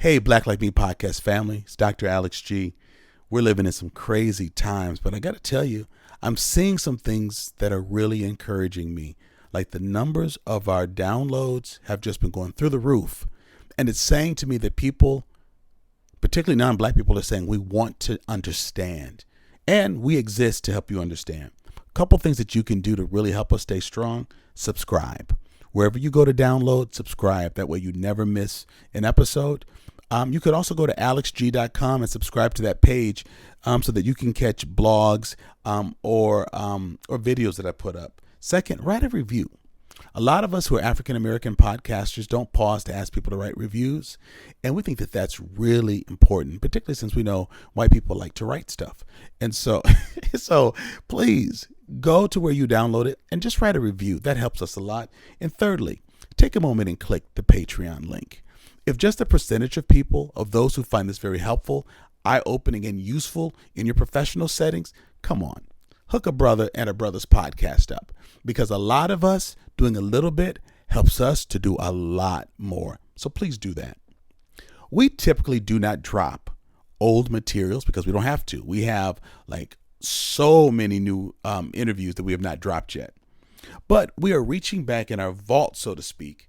Hey, Black Like Me podcast family, it's Dr. Alex G. We're living in some crazy times, but I got to tell you, I'm seeing some things that are really encouraging me. Like the numbers of our downloads have just been going through the roof. And it's saying to me that people, particularly non-Black people, are saying we want to understand. And we exist to help you understand. A couple things that you can do to really help us stay strong: subscribe. Wherever you go to download, subscribe. That way you never miss an episode. You could also go to alexg.com and subscribe to that page so that you can catch blogs or videos that I put up. Second, write a review. A lot of us who are African-American podcasters don't pause to ask people to write reviews. And we think that that's really important, particularly since we know white people like to write stuff. And so, so please go to where you download it and just write a review. That helps us a lot. And thirdly, take a moment and click the Patreon link. If just a percentage of people, of those who find this very helpful, eye-opening, and useful in your professional settings, come on, hook a brother and a brother's podcast up, because a lot of us doing a little bit helps us to do a lot more. So please do that. We typically do not drop old materials because we don't have to. We have like so many new interviews that we have not dropped yet. But we are reaching back in our vault, so to speak,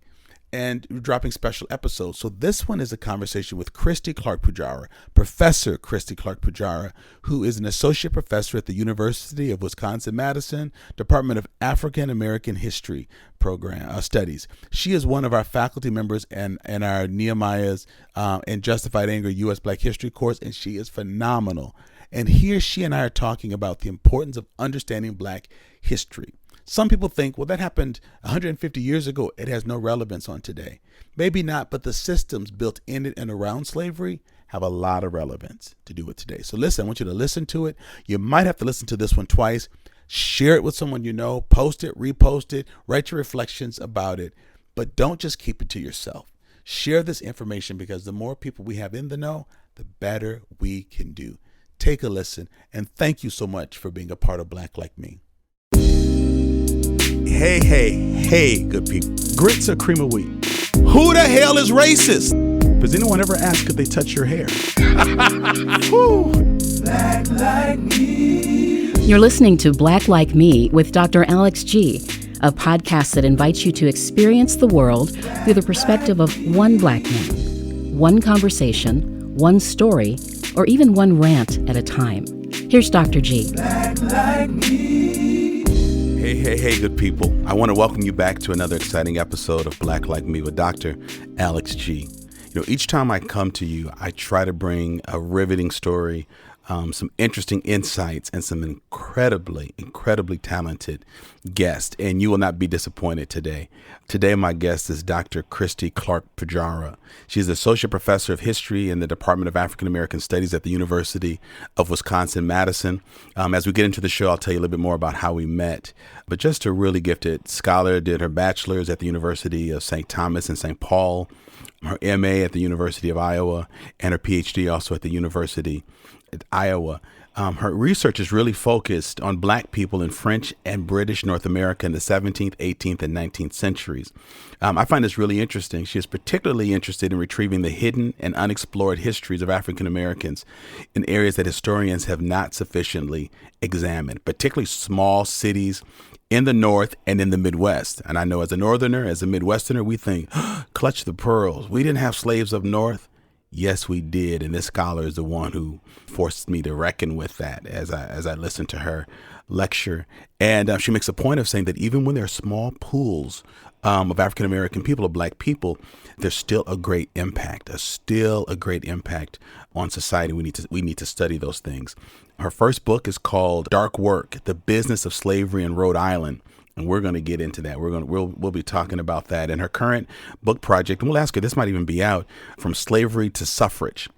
and dropping special episodes. So this one is a conversation with Christy Clark-Pujara, Professor Christy Clark-Pujara, who is an associate professor at the University of Wisconsin-Madison, Department of African American History program studies. She is one of our faculty members in our Nehemiah's and Justified Anger U.S. Black History course, and she is phenomenal. And here she and I are talking about the importance of understanding Black history. Some people think, well, that happened 150 years ago. It has no relevance on today. Maybe not, but the systems built in it and around slavery have a lot of relevance to do with today. So listen, I want you to listen to it. You might have to listen to this one twice. Share it with someone you know. Post it, repost it, write your reflections about it. But don't just keep it to yourself. Share this information, because the more people we have in the know, the better we can do. Take a listen, and thank you so much for being a part of Black Like Me. Hey, good people. Grits or cream of wheat? Who the hell is racist? Does anyone ever ask if they touch your hair? Black Like Me. You're listening to Black Like Me with Dr. Alex G., a podcast that invites you to experience the world through the perspective of one Black man, one conversation, one story, or even one rant at a time. Here's Dr. G. Black Like Me. Hey, good people. I want to welcome you back to another exciting episode of Black Like Me with Dr. Alex G. Each time I come to you, I try to bring a riveting story, some interesting insights, and some incredibly talented guests. And you will not be disappointed today. Today, my guest is Dr. Christy Clark-Pujara. She's Associate Professor of History in the Department of African American Studies at the University of Wisconsin-Madison. As we get into the show, I'll tell you a little bit more about how we met. But just a really gifted scholar, did her bachelor's at the University of St. Thomas and St. Paul, her MA at the University of Iowa, and her PhD also at the University at Iowa. Her research is really focused on Black people in French and British North America in the 17th, 18th, and 19th centuries. I find this really interesting. She is particularly interested in retrieving the hidden and unexplored histories of African Americans in areas that historians have not sufficiently examined, particularly small cities in the North and in the Midwest. And I know as a Northerner, as a Midwesterner, we think, clutch the pearls. We didn't have slaves up North. Yes, we did. And this scholar is the one who forced me to reckon with that as I listened to her lecture. And she makes a point of saying that even when there are small pools of African-American people, of Black people, there's still a great impact, on society. We need to study those things. Her first book is called Dark Work: The Business of Slavery in Rhode Island. And we're going to get into that. We'll be talking about that. And her current book project, and we'll ask her, this might even be out, From Slavery to Suffrage: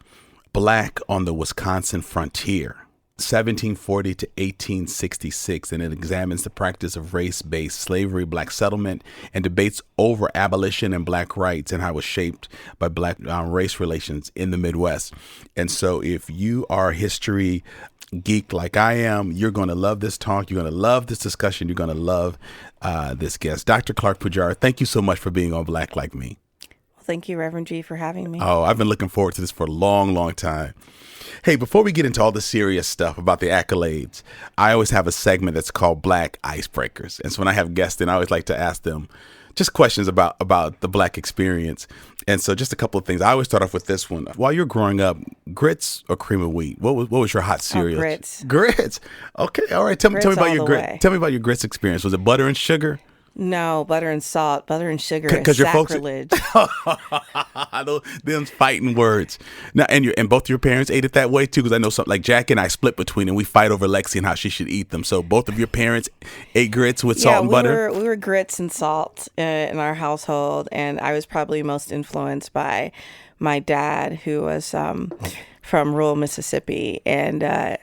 Black on the Wisconsin Frontier, 1740 to 1866. And it examines the practice of race-based slavery, Black settlement, and debates over abolition and Black rights, and how it was shaped by Black race relations in the Midwest. And so if you are a history geek like I am, you're going to love this talk. You're going to love this discussion. You're going to love this guest. Dr. Clark-Pujara, thank you so much for being on Black Like Me. Thank you, Reverend G, for having me. Oh, I've been looking forward to this for a long, long time. Hey, before we get into all the serious stuff about the accolades, I always have a segment that's called Black Icebreakers. And so when I have guests in, I always like to ask them just questions about the Black experience. And so just a couple of things. I always start off with this one. While you're growing up, grits or cream of wheat? What was your hot cereal? Grits. Grits. Okay. All right. Tell me about your way. Tell me about your grits experience. Was it butter and sugar? No, butter and salt. Butter and sugar is sacrilege. Them fighting words. Now, and both your parents ate it that way too, because I know something like Jack and I split between, and we fight over Lexi and how she should eat them. So both of your parents ate grits with salt and butter. We were grits and salt in our household, and I was probably most influenced by my dad, who was from rural Mississippi, and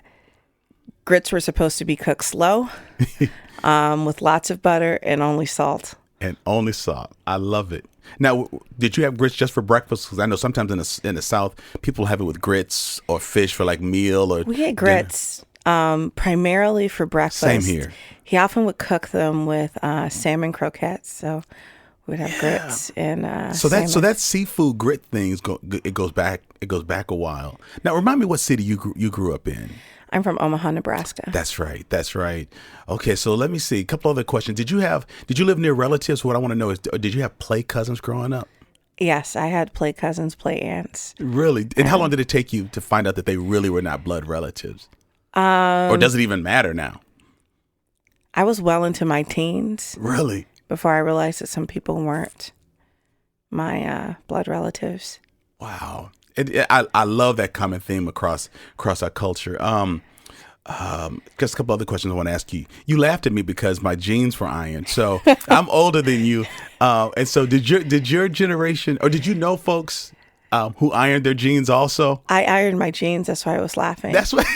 grits were supposed to be cooked slow. With lots of butter and only salt. And only salt. I love it. Now, did you have grits just for breakfast? Because I know sometimes in the South, people have it with grits or fish for like meal or. We had grits primarily for breakfast. Same here. He often would cook them with salmon croquettes, so we'd have grits and salmon. So that seafood grit thing it goes back a while. Now, remind me what city you grew up in. I'm from Omaha, Nebraska. That's right. Okay, so let me see. A couple other questions. Did you live near relatives? What I want to know is, did you have play cousins growing up? Yes, I had play cousins, play aunts. Really? And how long did it take you to find out that they really were not blood relatives? Or does it even matter now? I was well into my teens. Really? Before I realized that some people weren't my blood relatives. Wow. I love that common theme across our culture. Just a couple other questions I want to ask you. You laughed at me because my jeans were ironed. So I'm older than you, and so did your generation, or did you know folks who ironed their jeans also? I ironed my jeans. That's why I was laughing. That's what.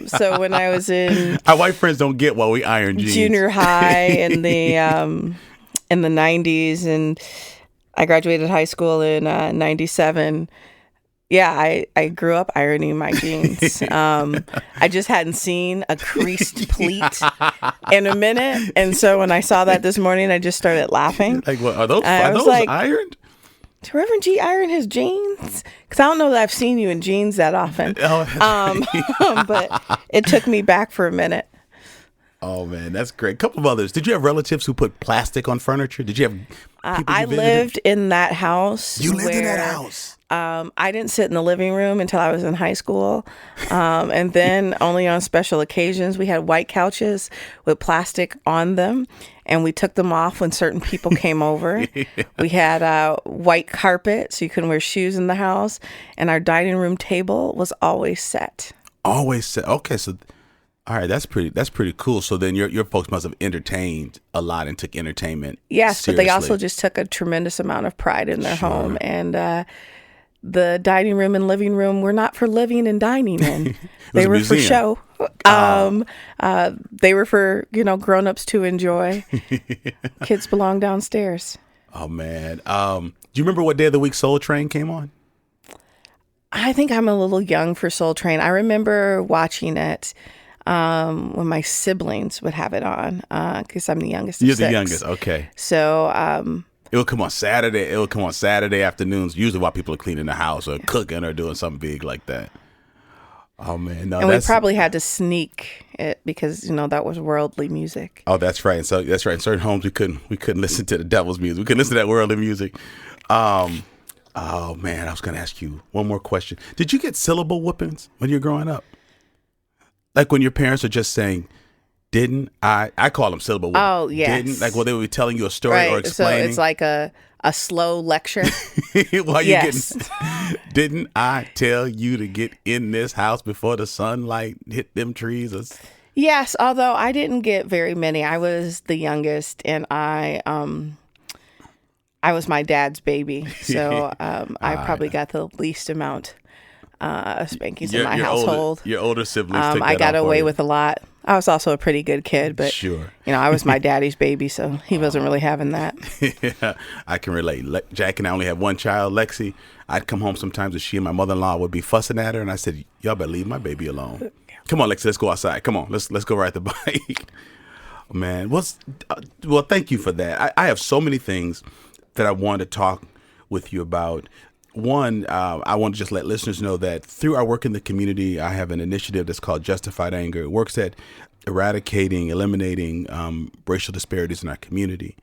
So when I was in our white friends don't get why we iron jeans. Junior high in the 90s, and I graduated high school in 97. Yeah, I grew up ironing my jeans. I just hadn't seen a creased pleat in a minute. And so when I saw that this morning, I just started laughing. Like, what, are those ironed? Did Reverend G iron his jeans? Because I don't know that I've seen you in jeans that often. But it took me back for a minute. Oh, man, that's great. A couple of others. Did you have relatives who put plastic on furniture? Did you have people I lived in that house. You lived in that house? I didn't sit in the living room until I was in high school. And then only on special occasions, we had white couches with plastic on them. And we took them off when certain people came over. We had white carpet, so you couldn't wear shoes in the house. And our dining room table was always set. Always set. Okay, so... All right, that's pretty cool. So then your folks must have entertained a lot and took entertainment Yes, seriously. But they also just took a tremendous amount of pride in their home. And the dining room and living room were not for living and dining in. They were for show. They were for, grown-ups to enjoy. Kids belong downstairs. Oh, man. Do you remember what day of the week Soul Train came on? I think I'm a little young for Soul Train. I remember watching it when my siblings would have it on, because I'm the youngest of You're six. the youngest, okay. So it would come on Saturday. It would come on Saturday afternoons, usually while people are cleaning the house or cooking or doing something big like that. Oh, man. No, and we probably had to sneak it because, that was worldly music. Oh, that's right. So that's right. In certain homes, we couldn't listen to the devil's music. We couldn't listen to that worldly music. Oh, man. I was going to ask you one more question. Did you get syllable whoopings when you were growing up? Like when your parents are just saying, didn't I call them syllable whoopings. Oh, yes. Didn't, like, they would be telling you a story or explaining. So it's like a slow lecture. While you're didn't I tell you to get in this house before the sunlight hit them trees? Yes, although I didn't get very many. I was the youngest, and I was my dad's baby. So I probably got the least amount of spankings in my household. Your older siblings took that I got off away for with a lot. I was also a pretty good kid, but sure. I was my daddy's baby, so he wasn't really having that. Yeah, I can relate. Jack and I only have one child, Lexi. I'd come home sometimes and she and my mother-in-law would be fussing at her, and I said, y'all better leave my baby alone. Come on, Lexi, let's go outside. Come on, let's go ride the bike. Man, well, thank you for that. I have so many things that I want to talk with you about. One, I want to just let listeners know that through our work in the community, I have an initiative that's called Justified Anger. It works at eradicating, eliminating racial disparities in our community.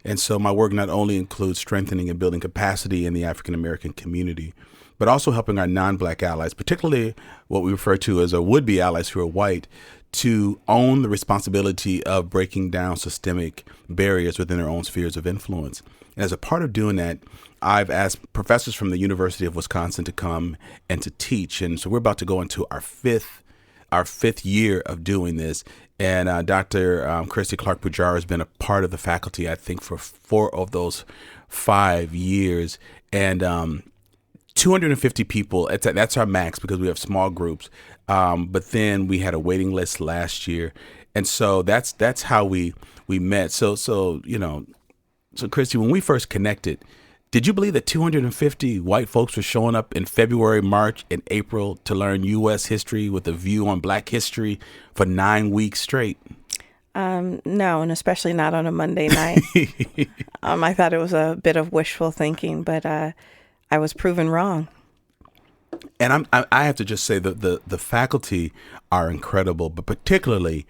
And so my work not only includes strengthening and building capacity in the African American community, but also helping our non-Black allies, particularly what we refer to as our would-be allies who are white, to own the responsibility of breaking down systemic barriers within their own spheres of influence. And as a part of doing that, I've asked professors from the University of Wisconsin to come and to teach. And so we're about to go into our fifth year of doing this. And Dr. Christy Clark-Pujara has been a part of the faculty, I think, for 4 of those 5 years. And 250 people, that's our max because we have small groups. But then we had a waiting list last year. And so that's how we met. So Christy, when we first connected, did you believe that 250 white folks were showing up in February, March, and April to learn U.S. history with a view on Black history for 9 weeks straight? No, and especially not on a Monday night. I thought it was a bit of wishful thinking, but I was proven wrong. And I have to just say that the faculty are incredible, but particularly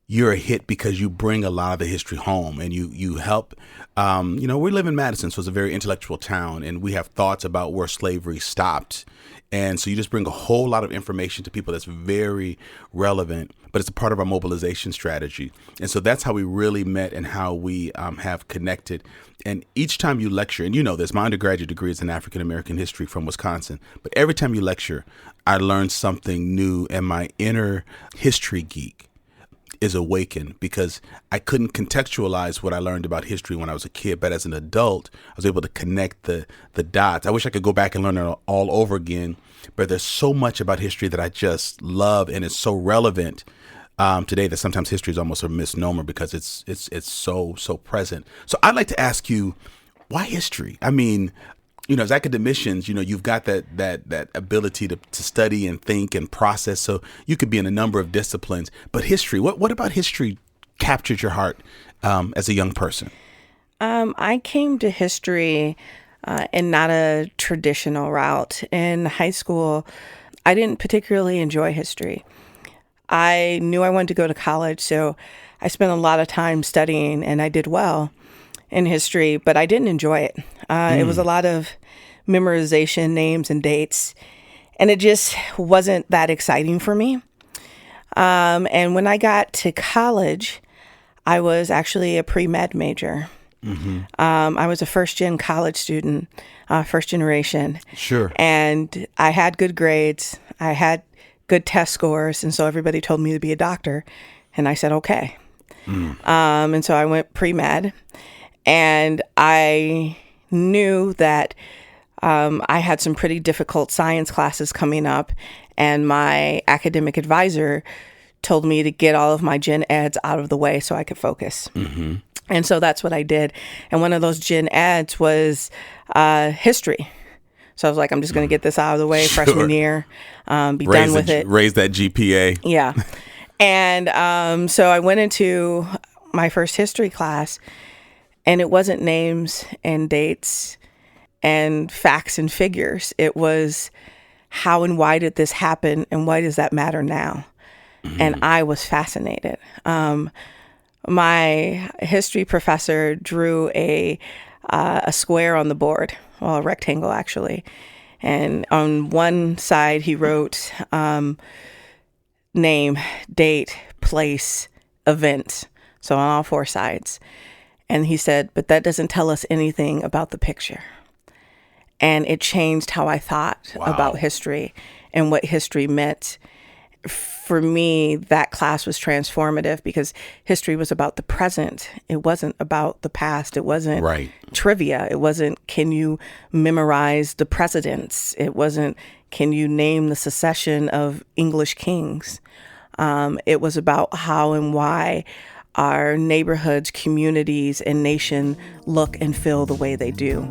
you're a hit because you bring a lot of the history home and you help. We live in Madison, so it's a very intellectual town, and we have thoughts about where slavery stopped. And so you just bring a whole lot of information to people that's very relevant, but it's a part of our mobilization strategy. And so that's how we really met and how we have connected. And each time you lecture, and you know this, my undergraduate degree is in African American history from Wisconsin, but every time you lecture, I learn something new, and my inner history geek is awakened because I couldn't contextualize what I learned about history when I was a kid. But as an adult, I was able to connect the dots. I wish I could go back and learn it all over again. But there's so much about history that I just love, and it's so relevant today that sometimes history is almost a misnomer because it's so present. So I'd like to ask you, why history? I mean, as academicians, you've got that ability to study and think and process. So you could be in a number of disciplines. But history, what about history captured your heart as a young person? I came to history in not a traditional route. In high school, I didn't particularly enjoy history. I knew I wanted to go to college, so I spent a lot of time studying, and I did well in history, but I didn't enjoy it. It was a lot of memorization, names and dates, and it just wasn't that exciting for me. And when I got to college, I was actually a pre-med major. Mm-hmm. I was a first-gen college student, first generation. Sure. And I had good grades. I had good test scores, and so everybody told me to be a doctor, and I said, okay. And so I went pre-med. And I knew that I had some pretty difficult science classes coming up, and my academic advisor told me to get all of my gen eds out of the way so I could focus. Mm-hmm. And so that's what I did. And one of those gen eds was history. So I was like, I'm just going to get this out of the way freshman year, be done with it. Raise that GPA. Yeah. And so I went into my first history class, and it wasn't names and dates and facts and figures. It was how and why did this happen, and why does that matter now? Mm-hmm. And I was fascinated. My history professor drew a square on the board, well, a rectangle actually. And on one side he wrote name, date, place, event. So on all 4 sides. And he said, but that doesn't tell us anything about the picture. And it changed how I thought about history and what history meant. For me, that class was transformative because history was about the present. It wasn't about the past. It wasn't trivia. It wasn't, can you memorize the presidents? It wasn't, can you name the succession of English kings? It was about how and why our neighborhoods, communities, and nation look and feel the way they do.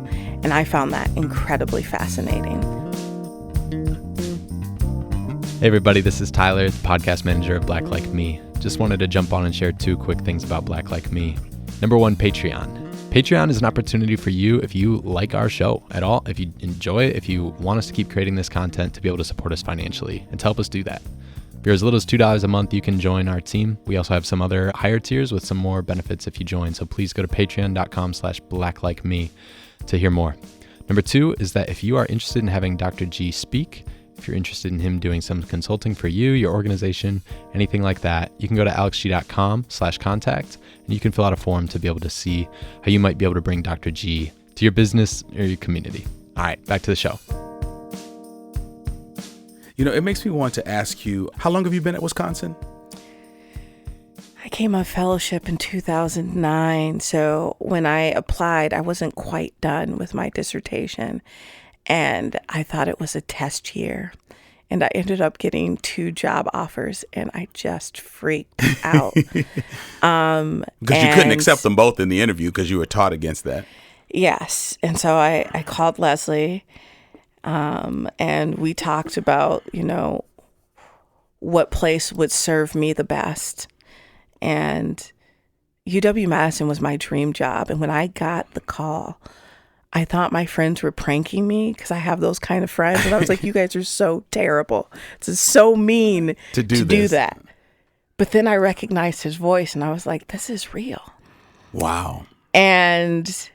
And I found that incredibly fascinating. Hey everybody, this is Tyler, the podcast manager of Black Like Me. Just wanted to jump on and share 2 quick things about Black Like Me. Number 1, Patreon. Patreon is an opportunity for you, if you like our show at all, if you enjoy it, if you want us to keep creating this content, to be able to support us financially and to help us do that. For as little as $2 a month, you can join our team. We also have some other higher tiers with some more benefits if you join. So please go to patreon.com/blacklikeme to hear more. Number 2 is that if you are interested in having Dr. G speak, if you're interested in him doing some consulting for you, your organization, anything like that, you can go to alexg.com/contact and you can fill out a form to be able to see how you might be able to bring Dr. G to your business or your community. All right, back to the show. You know, it makes me want to ask you, how long have you been at Wisconsin? I came on fellowship in 2009. So when I applied, I wasn't quite done with my dissertation. And I thought it was a test year. And I ended up getting 2 job offers, and I just freaked out. Because you couldn't accept them both in the interview because you were taught against that. Yes. And so I called Leslie, and we talked about, what place would serve me the best. And UW-Madison was my dream job. And when I got the call, I thought my friends were pranking me because I have those kind of friends. And I was like, you guys are so terrible. It's so mean to do that. But then I recognized his voice and I was like, this is real. Wow. And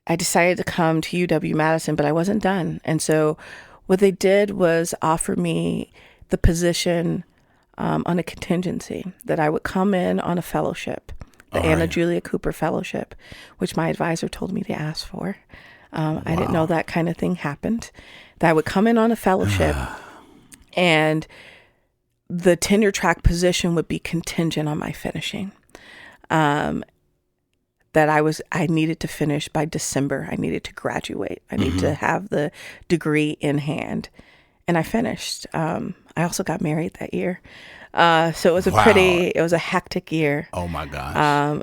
I decided to come to UW-Madison, but I wasn't done. And so what they did was offer me the position on a contingency that I would come in on a fellowship, the Anna Julia Cooper Fellowship, which my advisor told me to ask for. I didn't know that kind of thing happened. That I would come in on a fellowship and the tenure track position would be contingent on my finishing. That I needed to finish by December. I needed to graduate. I needed to have the degree in hand. And I finished. I also got married that year. So it was it was a hectic year. Oh my gosh.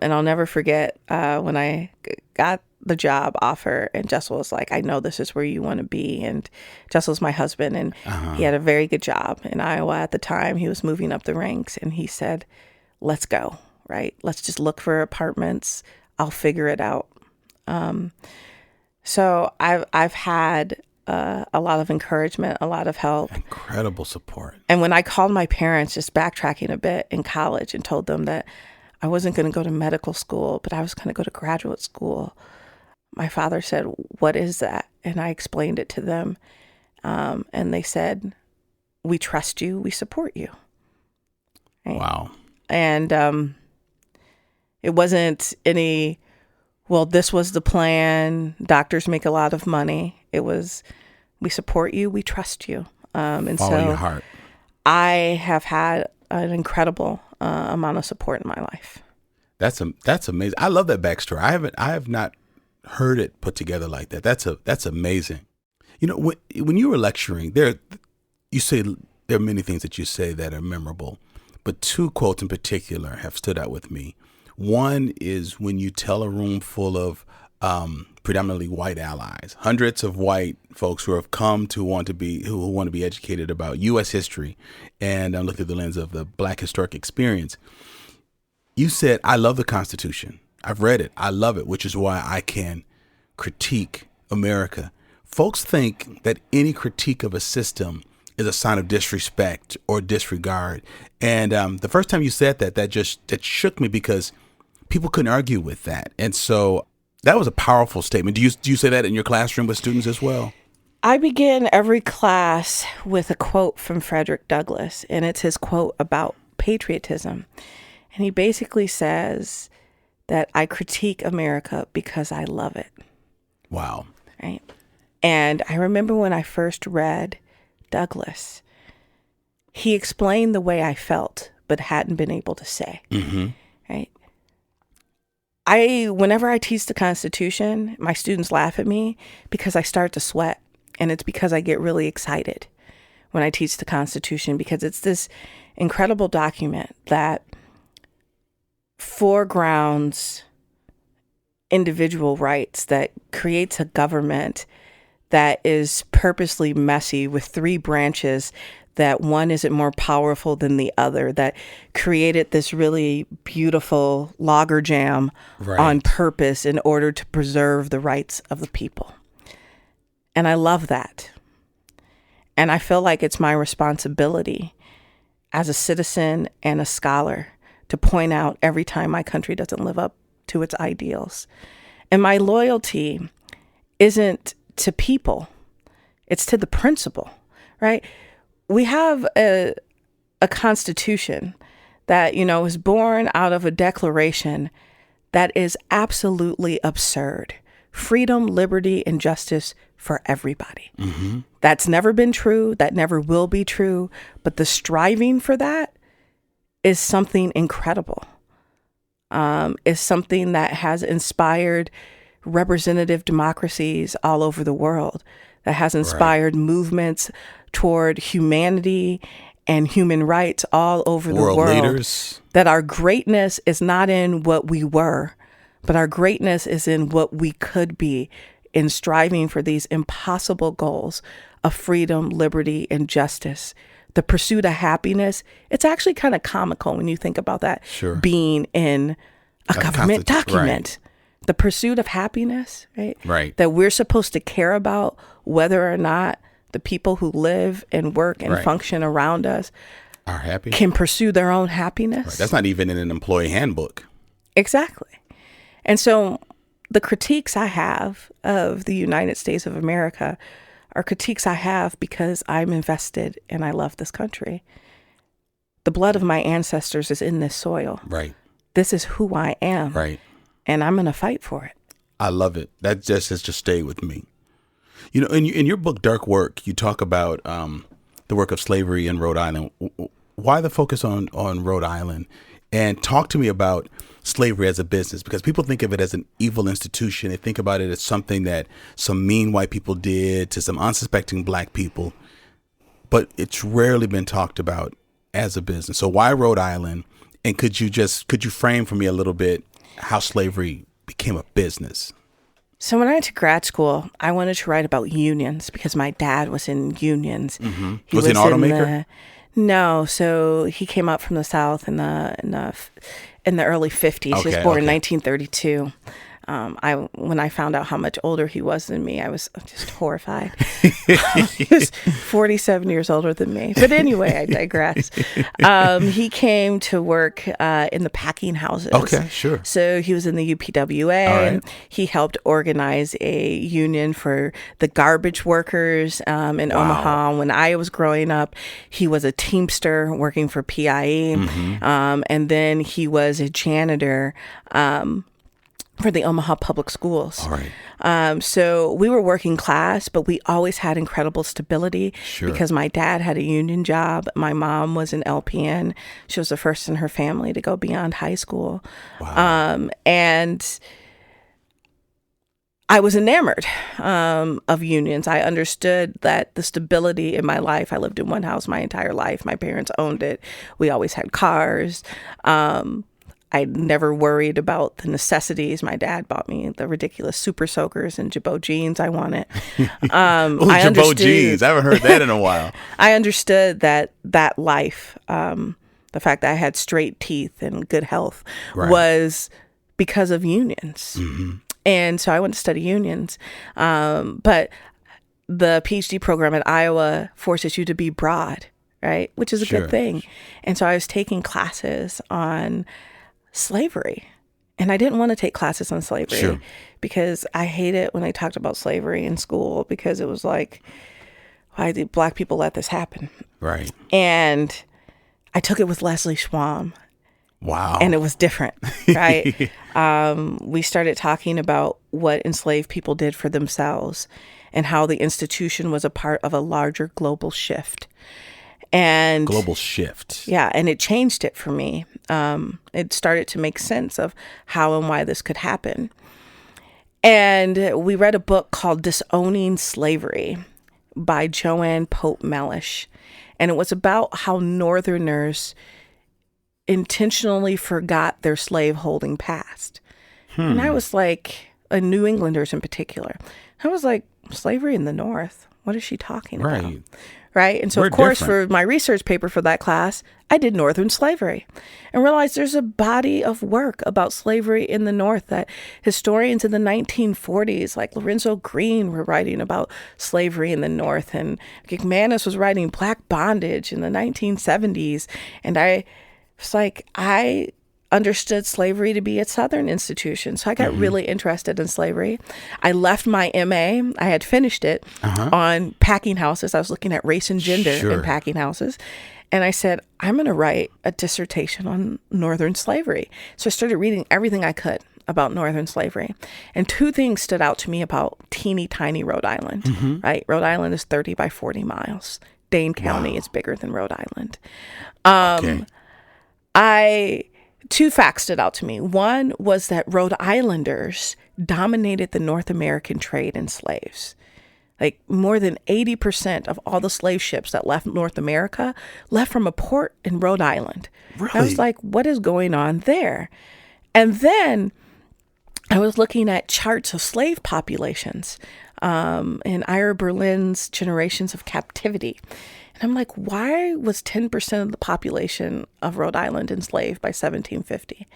And I'll never forget when I got the job offer and Jessel was like, I know this is where you want to be. And Jessel's my husband and he had a very good job in Iowa at the time. He was moving up the ranks and he said, let's go, right? Let's just look for apartments. I'll figure it out. So I've had a lot of encouragement, a lot of help. Incredible support. And when I called my parents, just backtracking a bit in college and told them that I wasn't going to go to medical school, but I was going to go to graduate school, my father said, what is that? And I explained it to them. And they said, we trust you. We support you. Right? Wow. And it wasn't any, well, this was the plan. Doctors make a lot of money. It was, we support you. We trust you. And Follow your heart. I have had an incredible amount of support in my life. That's amazing. I love that backstory. I have not heard it put together like that. That's amazing. You know, when you were lecturing, you say there are many things that you say that are memorable, but 2 quotes in particular have stood out with me. One is when you tell a room full of predominantly white allies, hundreds of white folks who have come to want to be educated about U.S. history and look through the lens of the Black historic experience. You said, I love the Constitution. I've read it. I love it, which is why I can critique America. Folks think that any critique of a system is a sign of disrespect or disregard. And the first time you said that shook me because people couldn't argue with that. And so that was a powerful statement. Do you say that in your classroom with students as well? I begin every class with a quote from Frederick Douglass, and it's his quote about patriotism. And he basically says that I critique America because I love it. Wow. Right. And I remember when I first read Douglass, he explained the way I felt, but hadn't been able to say. Mm-hmm. Right. Whenever I teach the Constitution, my students laugh at me because I start to sweat. And it's because I get really excited when I teach the Constitution, because it's this incredible document that foregrounds individual rights, that creates a government that is purposely messy with three branches that one isn't more powerful than the other, that created this really beautiful logger jam on purpose in order to preserve the rights of the people. And I love that. And I feel like it's my responsibility as a citizen and a scholar to point out every time my country doesn't live up to its ideals. And my loyalty isn't to people, it's to the principle, right? We have a constitution that, is born out of a declaration that is absolutely absurd. Freedom, liberty, and justice for everybody. Mm-hmm. That's never been true. That never will be true. But the striving for that is something incredible. Is something that has inspired representative democracies all over the world, that has inspired movements toward humanity and human rights all over the world. Leaders. That our greatness is not in what we were, but our greatness is in what we could be, in striving for these impossible goals of freedom, liberty, and justice. The pursuit of happiness, it's actually kind of comical when you think about that being in a government document. Right. The pursuit of happiness, right? Right. That we're supposed to care about whether or not the people who live and work and function around us are happy, can pursue their own happiness. Right. That's not even in an employee handbook. Exactly. And so the critiques I have of the United States of America are critiques I have because I'm invested and I love this country. The blood of my ancestors is in this soil. Right. This is who I am. Right. And I'm going to fight for it. I love it. That just has to stay with me. In your book, Dark Work, you talk about the work of slavery in Rhode Island. Why the focus on Rhode Island? And talk to me about slavery as a business, because people think of it as an evil institution. They think about it as something that some mean white people did to some unsuspecting black people. But it's rarely been talked about as a business. So why Rhode Island? And could you frame for me a little bit how slavery became a business? So when I went to grad school, I wanted to write about unions because my dad was in unions. Mm-hmm. Was he an automaker? No. So he came up from the South in the early 50s. He was born in 1932. When I found out how much older he was than me, I was just horrified. He was 47 years older than me. But anyway, I digress. He came to work in the packing houses. Okay, sure. So he was in the UPWA. Right. He helped organize a union for the garbage workers in Omaha. When I was growing up, he was a Teamster working for PIE. Mm-hmm. And then he was a janitor for the Omaha Public Schools. All right. So we were working class, but we always had incredible stability because my dad had a union job. My mom was an LPN. She was the first in her family to go beyond high school. Wow. And I was enamored of unions. I understood that the stability in my life. I lived in one house my entire life. My parents owned it. We always had cars. I never worried about the necessities. My dad bought me the ridiculous Super Soakers and Jabot jeans I wanted. Jabot jeans. I haven't heard that in a while. I understood that life, the fact that I had straight teeth and good health was because of unions. Mm-hmm. And so I went to study unions. But the PhD program at Iowa forces you to be broad, right? Which is a good thing. And so I was taking classes on slavery. And I didn't want to take classes on slavery because I hate it when they talked about slavery in school, because it was like, why did black people let this happen? Right. And I took it with Leslie Schwam. Wow. And it was different, right? We started talking about what enslaved people did for themselves and how the institution was a part of a larger global shift. And global shift. Yeah. And it changed it for me. It started to make sense of how and why this could happen. And we read a book called Disowning Slavery by Joanne Pope Mellish. And it was about how Northerners intentionally forgot their slaveholding past. And I was like, New Englanders in particular, I was like, slavery in the North. What is she talking about? Right. Right. And so, We're of course, different. for my research paper for that class, I did Northern slavery and realized there's a body of work about slavery in the North that historians in the 1940s, like Lorenzo Green, were writing about slavery in the North. And McManus was writing Black Bondage in the 1970s. And I was like, I understood slavery to be a Southern institution. So I got really interested in slavery. I left my MA. I had finished it on packing houses. I was looking at race and gender in packing houses. And I said, I'm going to write a dissertation on Northern slavery. So I started reading everything I could about Northern slavery. And two things stood out to me about teeny tiny Rhode Island, right? Rhode Island is 30 by 40 miles. Dane County is bigger than Rhode Island. Two facts stood out to me. One was that Rhode Islanders dominated the North American trade in slaves. Like more than 80% of all the slave ships that left North America left from a port in Rhode Island. Really? I was like, what is going on there? And then I was looking at charts of slave populations in Ira Berlin's Generations of Captivity. And I'm like, why was 10% of the population of Rhode Island enslaved by 1750?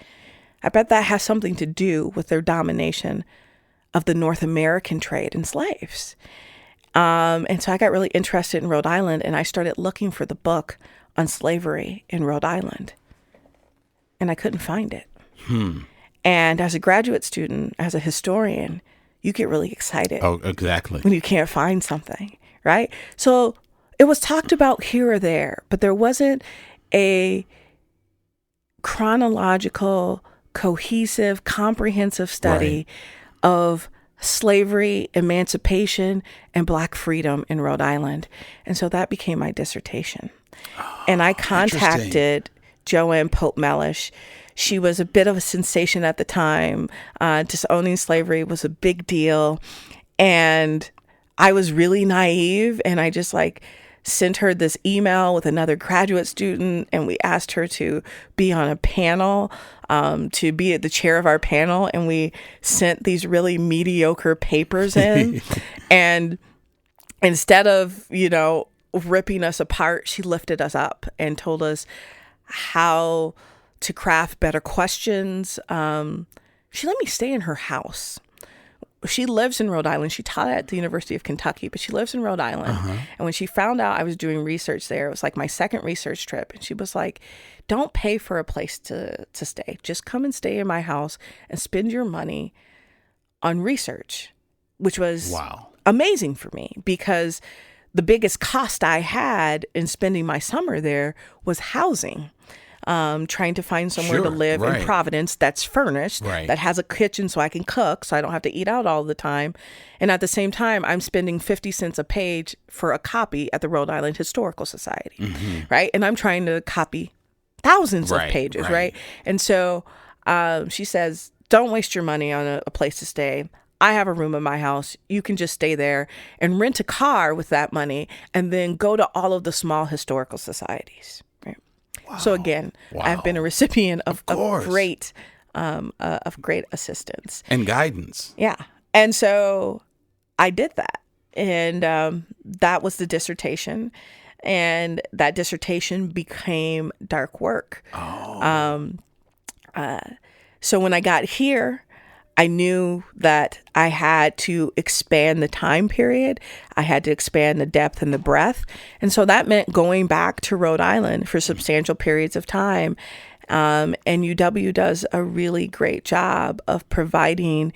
I bet that has something to do with their domination of the North American trade in slaves. And so I got really interested in Rhode Island, and I started looking for the book on slavery in Rhode Island. And I couldn't find it. And as a graduate student, as a historian, you get really excited. Oh, exactly. When you can't find something, right? So it was talked about here or there, but there wasn't a chronological, cohesive, comprehensive study of slavery, emancipation, and Black freedom in Rhode Island. And so that became my dissertation. And I contacted Joanne Pope Mellish. She was a bit of a sensation at the time. Disowning slavery was a big deal. And I was really naive, and I just sent her this email with another graduate student, and we asked her to be on a panel, to be at the chair of our panel. And we sent these really mediocre papers in. And instead of, ripping us apart, she lifted us up and told us how to craft better questions. She let me stay in her house. She lives in Rhode Island. She taught at the University of Kentucky, but she lives in Rhode Island. And when she found out I was doing research there, it was like my second research trip. And she was like, don't pay for a place to stay. Just come and stay in my house and spend your money on research, which was amazing for me, because the biggest cost I had in spending my summer there was housing. Trying to find somewhere to live in Providence that's furnished, that has a kitchen so I can cook, so I don't have to eat out all the time. And at the same time, I'm spending 50 cents a page for a copy at the Rhode Island Historical Society, right? And I'm trying to copy thousands of pages, right? And so she says, don't waste your money on a place to stay. I have a room in my house. You can just stay there and rent a car with that money and then go to all of the small historical societies. So again, I've been a recipient of great assistance and guidance. Yeah. And so I did that. And that was the dissertation. And that dissertation became Dark Work. So when I got here, I knew that I had to expand the time period. I had to expand the depth and the breadth. And so that meant going back to Rhode Island for substantial periods of time. And UW does a really great job of providing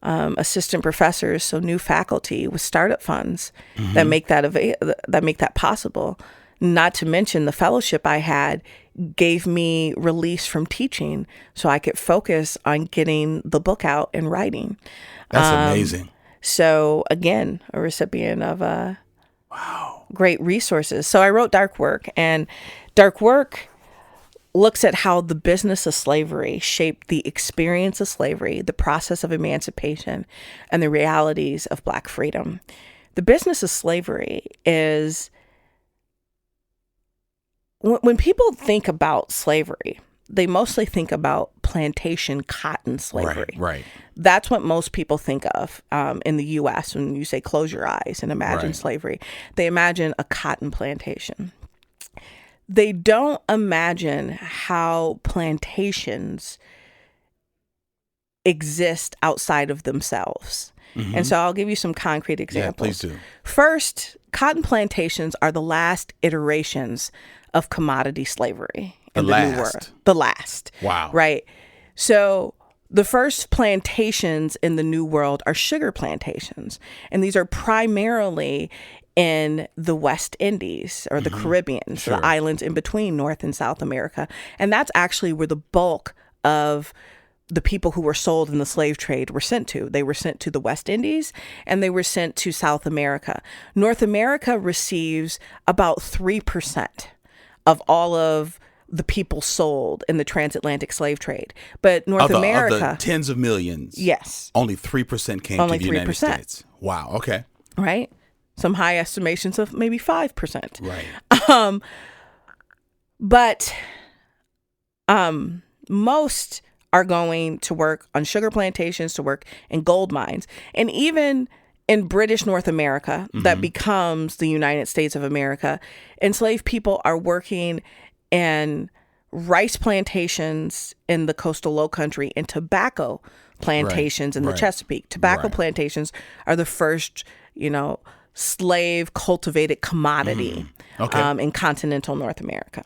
assistant professors, so new faculty with startup funds that make that possible. Not to mention the fellowship I had gave me release from teaching so I could focus on getting the book out and writing. That's amazing. So again, a recipient of great resources. So I wrote Dark Work, and Dark Work looks at how the business of slavery shaped the experience of slavery, the process of emancipation, and the realities of Black freedom. The business of slavery is, when people think about slavery, they mostly think about plantation cotton slavery. Right. That's what most people think of in the U.S. when you say close your eyes and imagine slavery. They imagine a cotton plantation. They don't imagine how plantations exist outside of themselves. Mm-hmm. And so I'll give you some concrete examples. Yeah, please do. First, cotton plantations are the last iterations of commodity slavery in the New World. The last. Wow. Right. So the first plantations in the New World are sugar plantations. And these are primarily in the West Indies or the Caribbean, so the islands in between North and South America. And that's actually where the bulk of the people who were sold in the slave trade were sent to. They were sent to the West Indies and they were sent to South America. North America receives about 3% of all of the people sold in the transatlantic slave trade. But North America... Of the tens of millions. Yes. Only 3% came to the United States. Wow. Okay. Right? Some high estimations of maybe 5%. Right. But most are going to work on sugar plantations, to work in gold mines. And even in British North America, that becomes the United States of America, enslaved people are working in rice plantations in the coastal lowcountry and tobacco plantations in the Chesapeake. Tobacco plantations are the first, slave cultivated commodity in continental North America.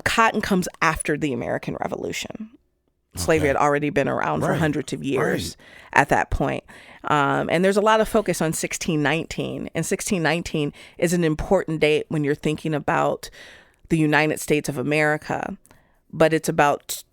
Cotton comes after the American Revolution. Slavery had already been around for hundreds of years at that point. And there's a lot of focus on 1619. And 1619 is an important date when you're thinking about the United States of America. But it's about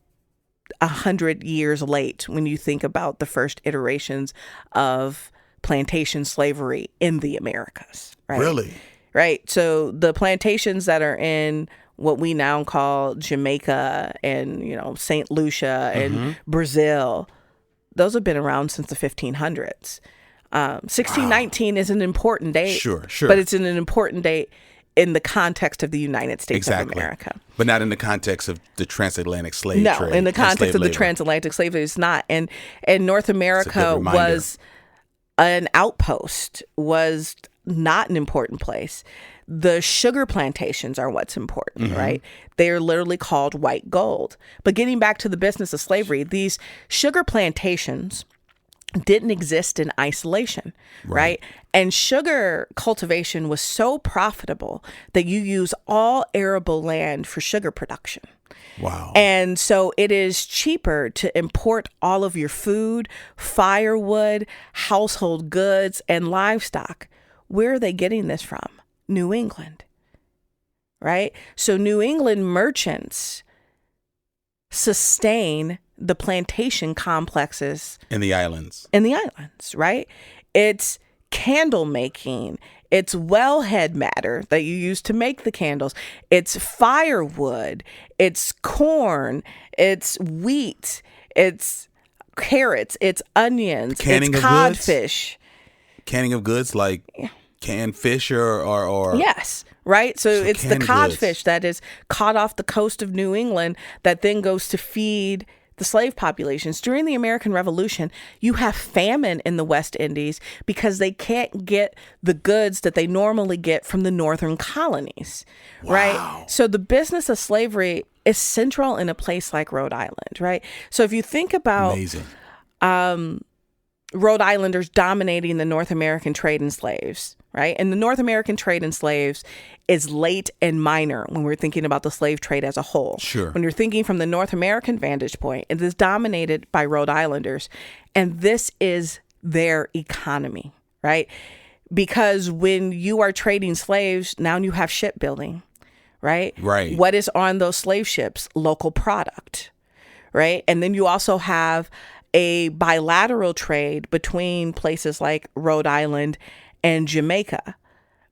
100 years late when you think about the first iterations of plantation slavery in the Americas. Right? Really? Right. So the plantations that are in what we now call Jamaica and, St. Lucia and Brazil, those have been around since the 1500s. 1619 is an important date. Sure. But it's an important date in the context of the United States of America. But not in the context of the transatlantic slave trade. No, in the context of the transatlantic slave trade, it's not. And North America was an outpost, was not an important place. The sugar plantations are what's important, right? They are literally called white gold. But getting back to the business of slavery, these sugar plantations didn't exist in isolation, right? And sugar cultivation was so profitable that you use all arable land for sugar production. Wow. And so it is cheaper to import all of your food, firewood, household goods, and livestock. Where are they getting this from? New England, right? So New England merchants sustain the plantation complexes in the islands, right? It's candle making. It's wellhead matter that you use to make the candles. It's firewood. It's corn. It's wheat. It's carrots. It's onions. It's codfish. Canning of goods like canned fish or yes, right? So it's the codfish that is caught off the coast of New England that then goes to feed the slave populations. During the American Revolution, you have famine in the West Indies because they can't get the goods that they normally get from the northern colonies, right? So the business of slavery is central in a place like Rhode Island, right? So if you think about Rhode Islanders dominating the North American trade in slaves, right? And the North American trade in slaves is late and minor when we're thinking about the slave trade as a whole. Sure. When you're thinking from the North American vantage point, it is dominated by Rhode Islanders. And this is their economy, right? Because when you are trading slaves, now you have shipbuilding, right? Right. What is on those slave ships? Local product, right? And then you also have a bilateral trade between places like Rhode Island and Jamaica,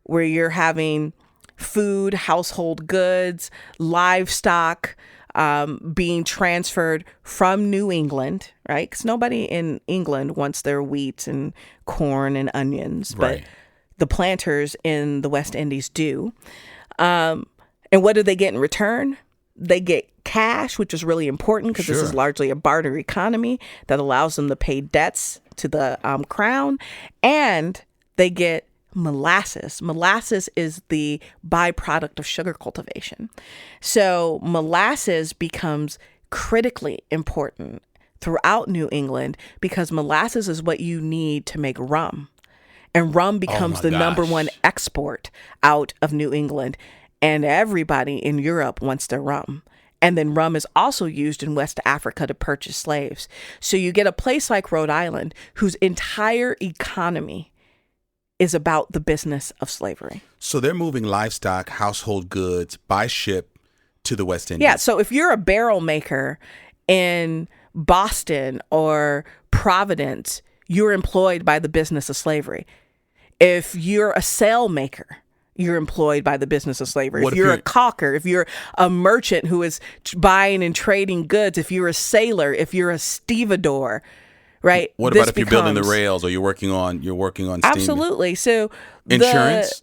where you're having food, household goods, livestock being transferred from New England, right? Because nobody in England wants their wheat and corn and onions, but the planters in the West Indies do. And what do they get in return? They get cash, which is really important because this is largely a barter economy that allows them to pay debts to the crown. And they get molasses. Molasses is the byproduct of sugar cultivation. So molasses becomes critically important throughout New England because molasses is what you need to make rum. And rum becomes the number one export out of New England. And everybody in Europe wants their rum. And then rum is also used in West Africa to purchase slaves. So you get a place like Rhode Island whose entire economy is about the business of slavery. So they're moving livestock, household goods by ship to the West Indies. Yeah. So if you're a barrel maker in Boston or Providence, you're employed by the business of slavery. If you're a sail maker, you're employed by the business of slavery. If you're a caulker, if you're a merchant who is buying and trading goods, if you're a sailor, if you're a stevedore, right? What about if you're building the rails or you're working on steam? Absolutely. So insurance.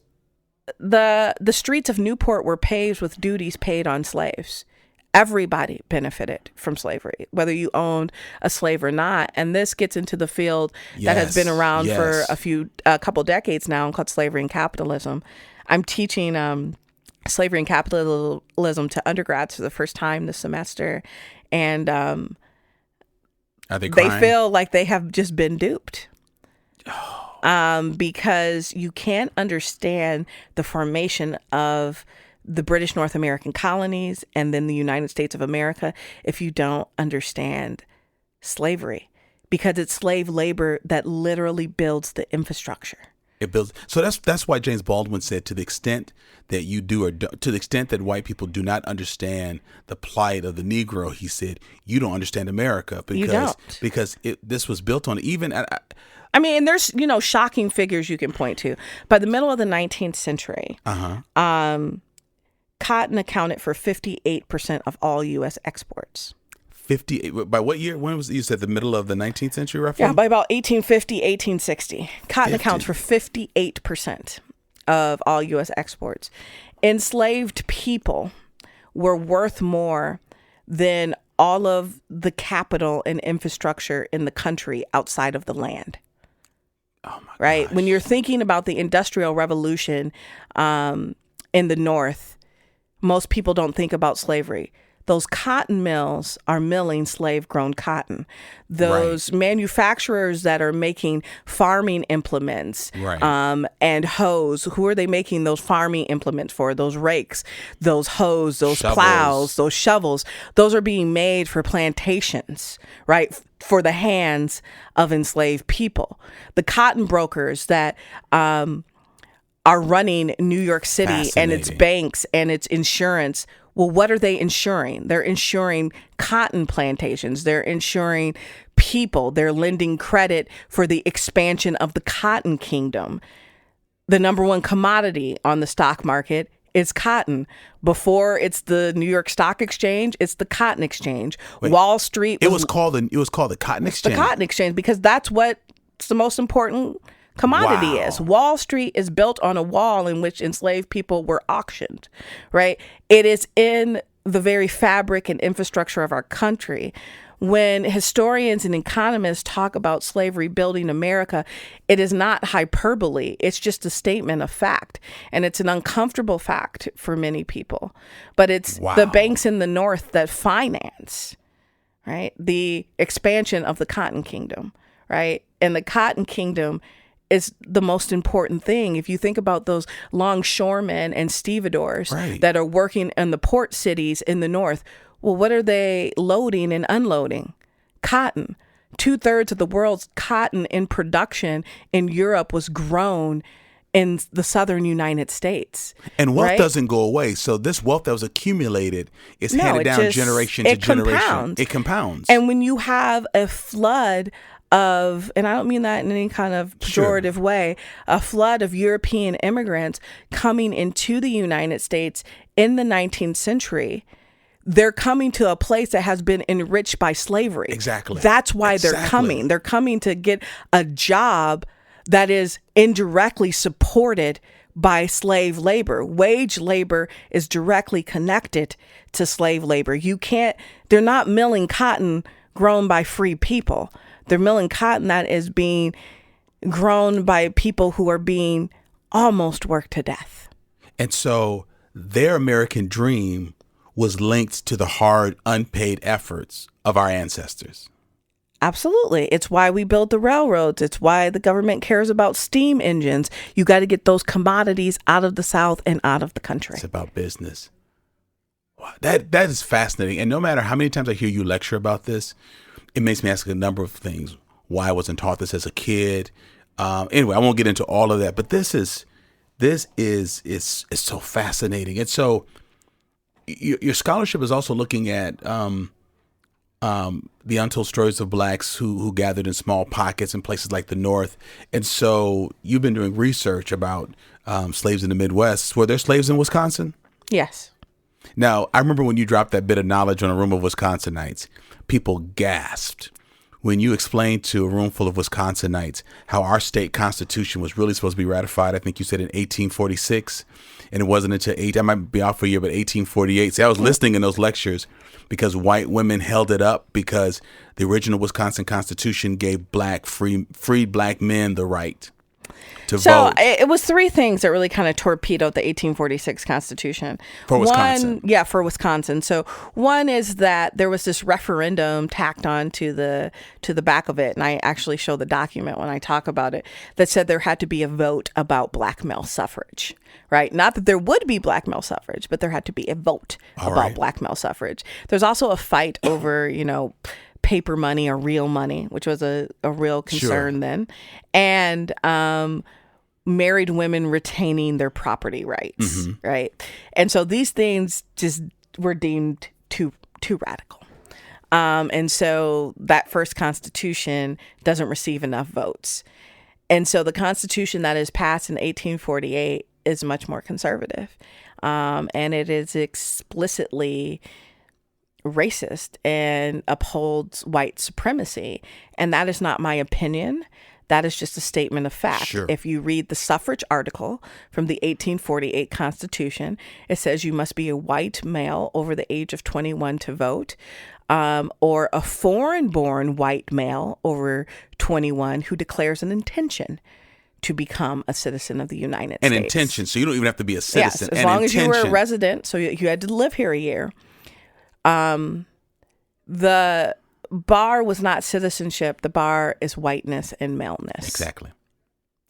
The streets of Newport were paved with duties paid on slaves. Everybody benefited from slavery, whether you owned a slave or not. And this gets into the field that has been around for a couple decades now, called slavery and capitalism. I'm teaching slavery and capitalism to undergrads for the first time this semester, and are they crying? They feel like they have just been duped. Because you can't understand the formation of the British North American colonies and then the United States of America if you don't understand slavery, because it's slave labor that literally builds the infrastructure. It builds. So that's why James Baldwin said, to the extent that you do, or to the extent that white people do not understand the plight of the Negro, he said, you don't understand America, because this was built on even. I mean, and there's shocking figures you can point to. By the middle of the 19th century, cotton accounted for 58% of all U.S. exports. 58. By what year? When was you said the middle of the 19th century, roughly? Yeah, by about 1850, 1860. Cotton accounts for 58% of all U.S. exports. Enslaved people were worth more than all of the capital and infrastructure in the country outside of the land. Oh my right? gosh. When you're thinking about the Industrial Revolution in the North, most people don't think about slavery. Those cotton mills are milling slave-grown cotton. Those manufacturers that are making farming implements and hoes, who are they making those farming implements for? Those rakes, those hoes, those plows, those shovels. Those are being made for plantations, right? For the hands of enslaved people. The cotton brokers that are running New York City and its banks and its insurance. Well, what are they insuring? They're insuring cotton plantations. They're insuring people. They're lending credit for the expansion of the cotton kingdom. The number one commodity on the stock market is cotton. Before it's the New York Stock Exchange, it's the Cotton Exchange. Wait, Wall Street. It was called the Cotton Exchange. The Cotton Exchange, because that's what's the most important commodity is. Wall Street is built on a wall in which enslaved people were auctioned, right? It is in the very fabric and infrastructure of our country. When historians and economists talk about slavery building America, it is not hyperbole. It's just a statement of fact. And it's an uncomfortable fact for many people. But it's the banks in the North that finance, right, the expansion of the Cotton Kingdom, right? And the Cotton Kingdom is the most important thing. If you think about those longshoremen and stevedores that are working in the port cities in the North, well, what are they loading and unloading? Cotton. 2/3 of the world's cotton in production in Europe was grown in the southern United States. And wealth doesn't go away. So this wealth that was accumulated is handed down generation to generation. It compounds. And when you have a flood of, and I don't mean that in any kind of pejorative way, a flood of European immigrants coming into the United States in the 19th century, they're coming to a place that has been enriched by slavery. Exactly. That's why they're coming. They're coming to get a job that is indirectly supported by slave labor. Wage labor is directly connected to slave labor. They're not milling cotton grown by free people. They're milling cotton that is being grown by people who are being almost worked to death. And so their American dream was linked to the hard, unpaid efforts of our ancestors. Absolutely. It's why we build the railroads. It's why the government cares about steam engines. You got to get those commodities out of the South and out of the country. It's about business. Wow, that is fascinating. And no matter how many times I hear you lecture about this, it makes me ask a number of things. Why I wasn't taught this as a kid. Anyway, I won't get into all of that. But this is so fascinating. And so your scholarship is also looking at the untold stories of blacks who gathered in small pockets in places like the North. And so you've been doing research about slaves in the Midwest. Were there slaves in Wisconsin? Yes. Now, I remember when you dropped that bit of knowledge on a room of Wisconsinites, people gasped when you explained to a room full of Wisconsinites how our state constitution was really supposed to be ratified. I think you said in 1846, and it wasn't until I might be off for a year, but 1848. See, I was listening in those lectures because white women held it up because the original Wisconsin Constitution gave freed black men the right to vote. So it was three things that really kind of torpedoed the 1846 Constitution. For Wisconsin. For Wisconsin. So one is that there was this referendum tacked on to the back of it, and I actually show the document when I talk about it, that said there had to be a vote about black male suffrage, right? Not that there would be black male suffrage, but there had to be a vote about black male suffrage. There's also a fight over, paper money or real money, which was a real concern then. And married women retaining their property rights, right? And so these things just were deemed too radical. And so that first Constitution doesn't receive enough votes. And so the Constitution that is passed in 1848 is much more conservative. And it is explicitly racist and upholds white supremacy. And that is not my opinion. That is just a statement of fact. Sure. If you read the suffrage article from the 1848 Constitution, it says you must be a white male over the age of 21 to vote, or a foreign-born white male over 21 who declares an intention to become a citizen of the United States. An intention, so you don't even have to be a citizen. Yes, as long as you were a resident, so you had to live here a year. The bar was not citizenship. The bar is whiteness and maleness. Exactly.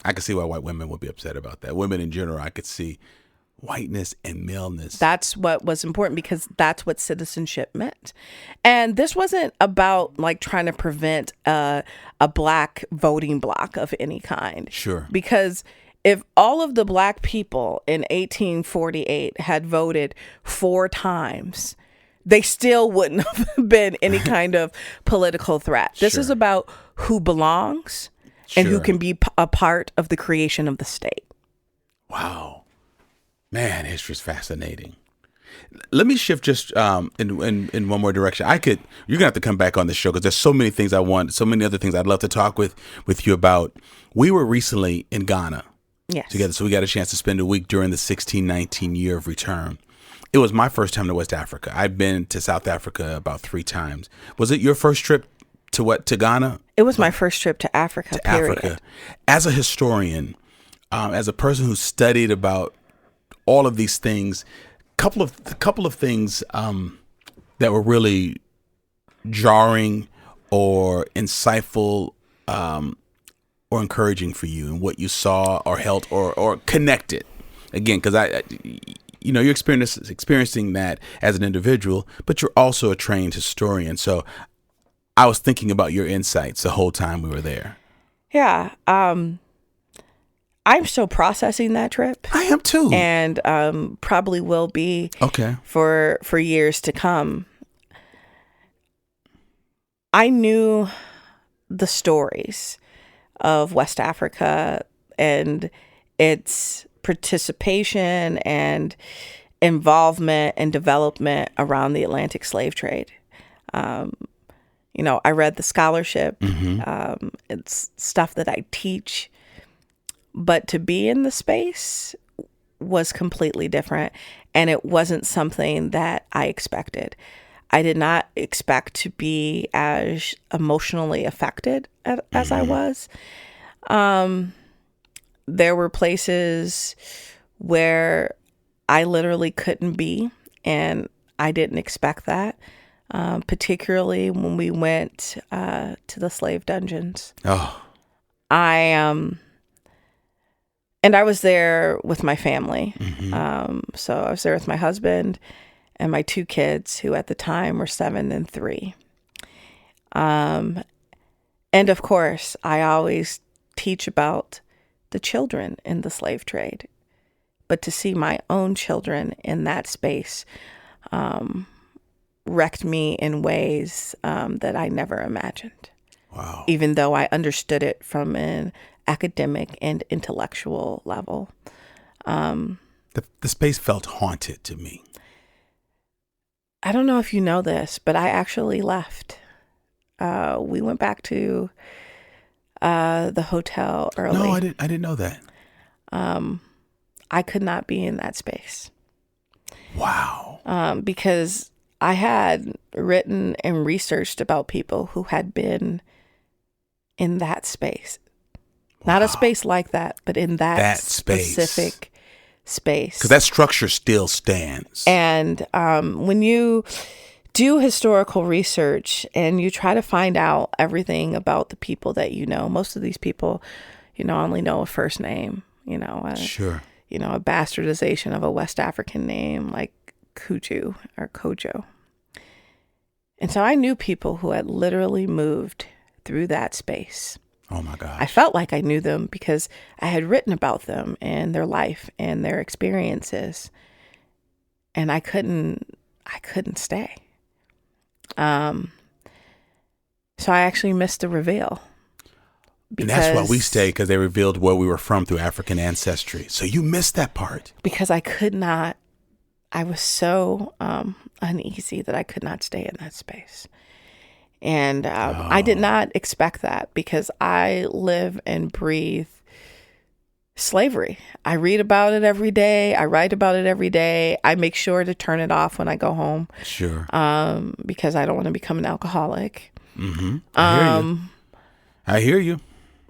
I could see why white women would be upset about that. Women in general, I could see whiteness and maleness. That's what was important because that's what citizenship meant. And this wasn't about like trying to prevent a black voting bloc of any kind. Sure. Because if all of the black people in 1848 had voted 4 times, they still wouldn't have been any kind of political threat. This is about who belongs and who can be a part of the creation of the state. Wow. Man, history's fascinating. Let me shift just in one more direction. You're gonna have to come back on the show because there's so many things so many other things I'd love to talk with you about. We were recently in Ghana together, so we got a chance to spend a week during the 1619 year of return. It was my first time to West Africa. I've been to South Africa about 3 times. Was it your first trip to Ghana? It was my first trip to Africa. Africa. As a historian, as a person who studied about all of these things, couple of things that were really jarring or insightful or encouraging for you and what you saw or held or connected. Again, because you're experiencing that as an individual, but you're also a trained historian. So I was thinking about your insights the whole time we were there. Yeah. I'm still processing that trip. I am too. And probably will be for years to come. I knew the stories of West Africa and its participation and involvement and development around the Atlantic slave trade. I read the scholarship. It's stuff that I teach. But to be in the space was completely different, and it wasn't something that I expected. I did not expect to be as emotionally affected as I was. There were places where I literally couldn't be, and I didn't expect that, particularly when we went to the slave dungeons. Oh, And I was there with my family. So I was there with my husband and my 2 kids, who at the time were 7 and 3. And of course, I always teach about the children in the slave trade. But to see my own children in that space wrecked me in ways that I never imagined. wow. Even though I understood it from an academic and intellectual level. The space felt haunted to me. I don't know if you know this, but I actually left. We went back to the hotel early. No, I didn't know that. I could not be in that space. Wow. Because I had written and researched about people who had been in that space. Not a space like that, but in that space. Specific space. Because that structure still stands. And when you do historical research and you try to find out everything about the people that you know, most of these people, only know a first name, Sure. A bastardization of a West African name like Kuju or Kojo. And so I knew people who had literally moved through that space. Oh my gosh. I felt like I knew them because I had written about them and their life and their experiences. And I couldn't stay. So I actually missed the reveal. And that's why we stayed, because they revealed where we were from through African ancestry. So you missed that part. Because I was so uneasy that I could not stay in that space. And I did not expect that, because I live and breathe slavery. I read about it every day. I write about it every day. I make sure to turn it off when I go home. Sure. Because I don't want to become an alcoholic. Mm-hmm. I hear you.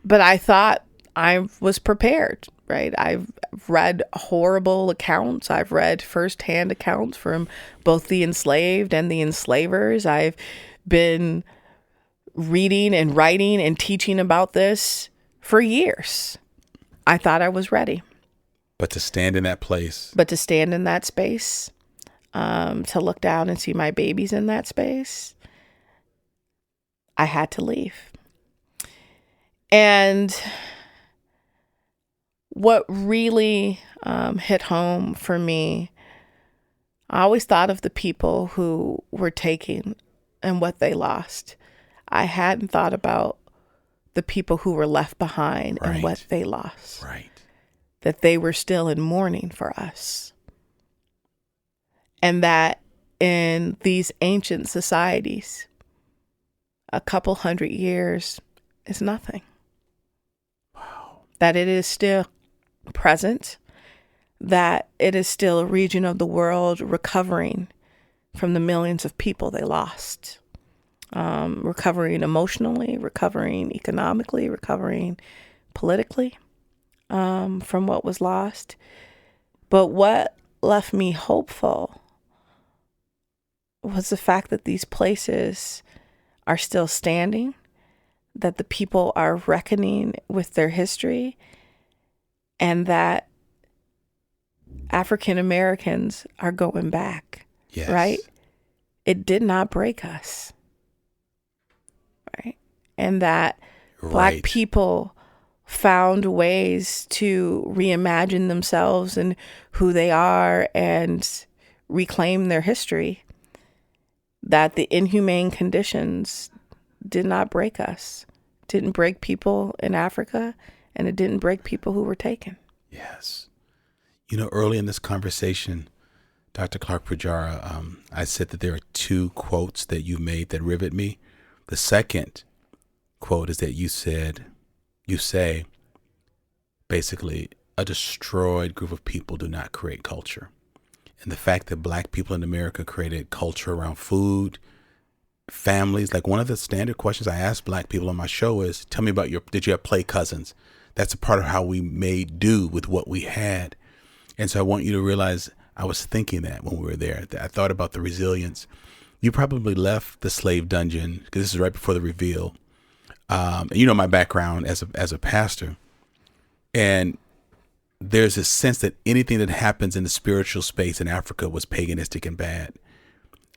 But I thought I was prepared, right? I've read horrible accounts. I've read firsthand accounts from both the enslaved and the enslavers. I've been reading and writing and teaching about this for years. I thought I was ready. But to stand in that place. But to stand in that space, to look down and see my babies in that space, I had to leave. And what really hit home for me, I always thought of the people who were taking and what they lost. I hadn't thought about the people who were left behind and what they lost. Right. That they were still in mourning for us. And that in these ancient societies, a couple 100 years is nothing. Wow. That it is still present, that it is still a region of the world recovering from the millions of people they lost. Recovering emotionally, recovering economically, recovering politically from what was lost. But what left me hopeful was the fact that these places are still standing, that the people are reckoning with their history, and that African Americans are going back. Yes. Right? It did not break us. Right? And that Black people found ways to reimagine themselves and who they are and reclaim their history. That the inhumane conditions did not break us. Didn't break people in Africa, and it didn't break people who were taken. Yes. Early in this conversation, Dr. Clark-Pujara, I said that there are 2 quotes that you made that rivet me. The second quote is that you say, basically, a destroyed group of people do not create culture. And the fact that black people in America created culture around food, families, like one of the standard questions I ask black people on my show is, tell me about did you have play cousins? That's a part of how we made do with what we had. And so I want you to realize I was thinking that when we were there, that I thought about the resilience. You probably left the slave dungeon, because this is right before the reveal. And you know my background as a pastor. And there's a sense that anything that happens in the spiritual space in Africa was paganistic and bad.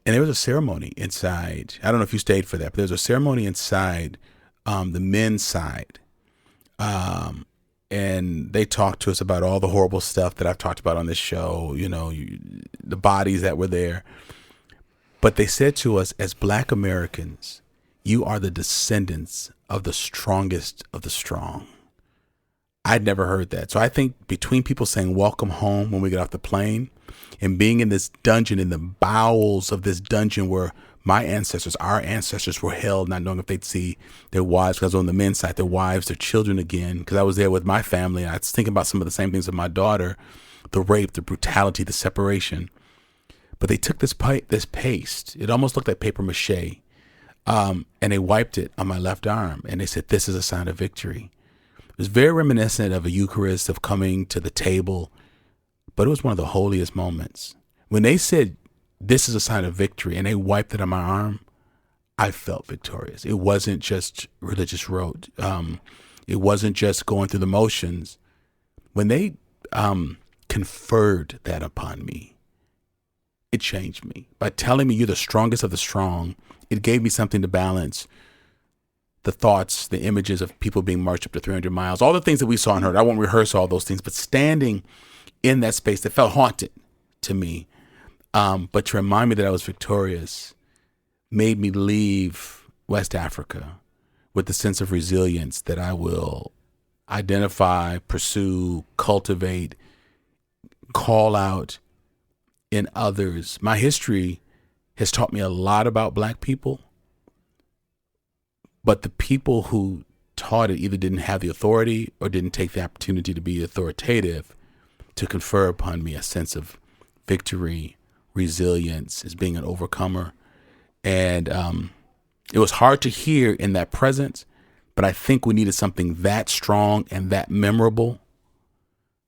And there was a ceremony inside. I don't know if you stayed for that, but there's a ceremony inside the men's side. And they talked to us about all the horrible stuff that I've talked about on this show, the bodies that were there. But they said to us, as black Americans, you are the descendants of the strongest of the strong. I'd never heard that. So I think between people saying welcome home when we get off the plane and being in this dungeon, in the bowels of this dungeon where our ancestors were held, not knowing if they'd see their wives, because I was on the men's side, their wives, their children again, because I was there with my family. And I was thinking about some of the same things with my daughter, the rape, the brutality, the separation. But they took this paste. It almost looked like paper mache. And they wiped it on my left arm. And they said, this is a sign of victory. It was very reminiscent of a Eucharist, of coming to the table, but it was one of the holiest moments. When they said, this is a sign of victory, and they wiped it on my arm, I felt victorious. It wasn't just religious rote. It wasn't just going through the motions. When they conferred that upon me, it changed me. By telling me you're the strongest of the strong, it gave me something to balance the thoughts, the images of people being marched up to 300 miles, all the things that we saw and heard. I won't rehearse all those things, but standing in that space that felt haunted to me, but to remind me that I was victorious, made me leave West Africa with the sense of resilience that I will identify, pursue, cultivate, call out in others. My history has taught me a lot about black people, but the people who taught it either didn't have the authority or didn't take the opportunity to be authoritative to confer upon me a sense of victory, resilience, as being an overcomer. And it was hard to hear in that presence, but I think we needed something that strong and that memorable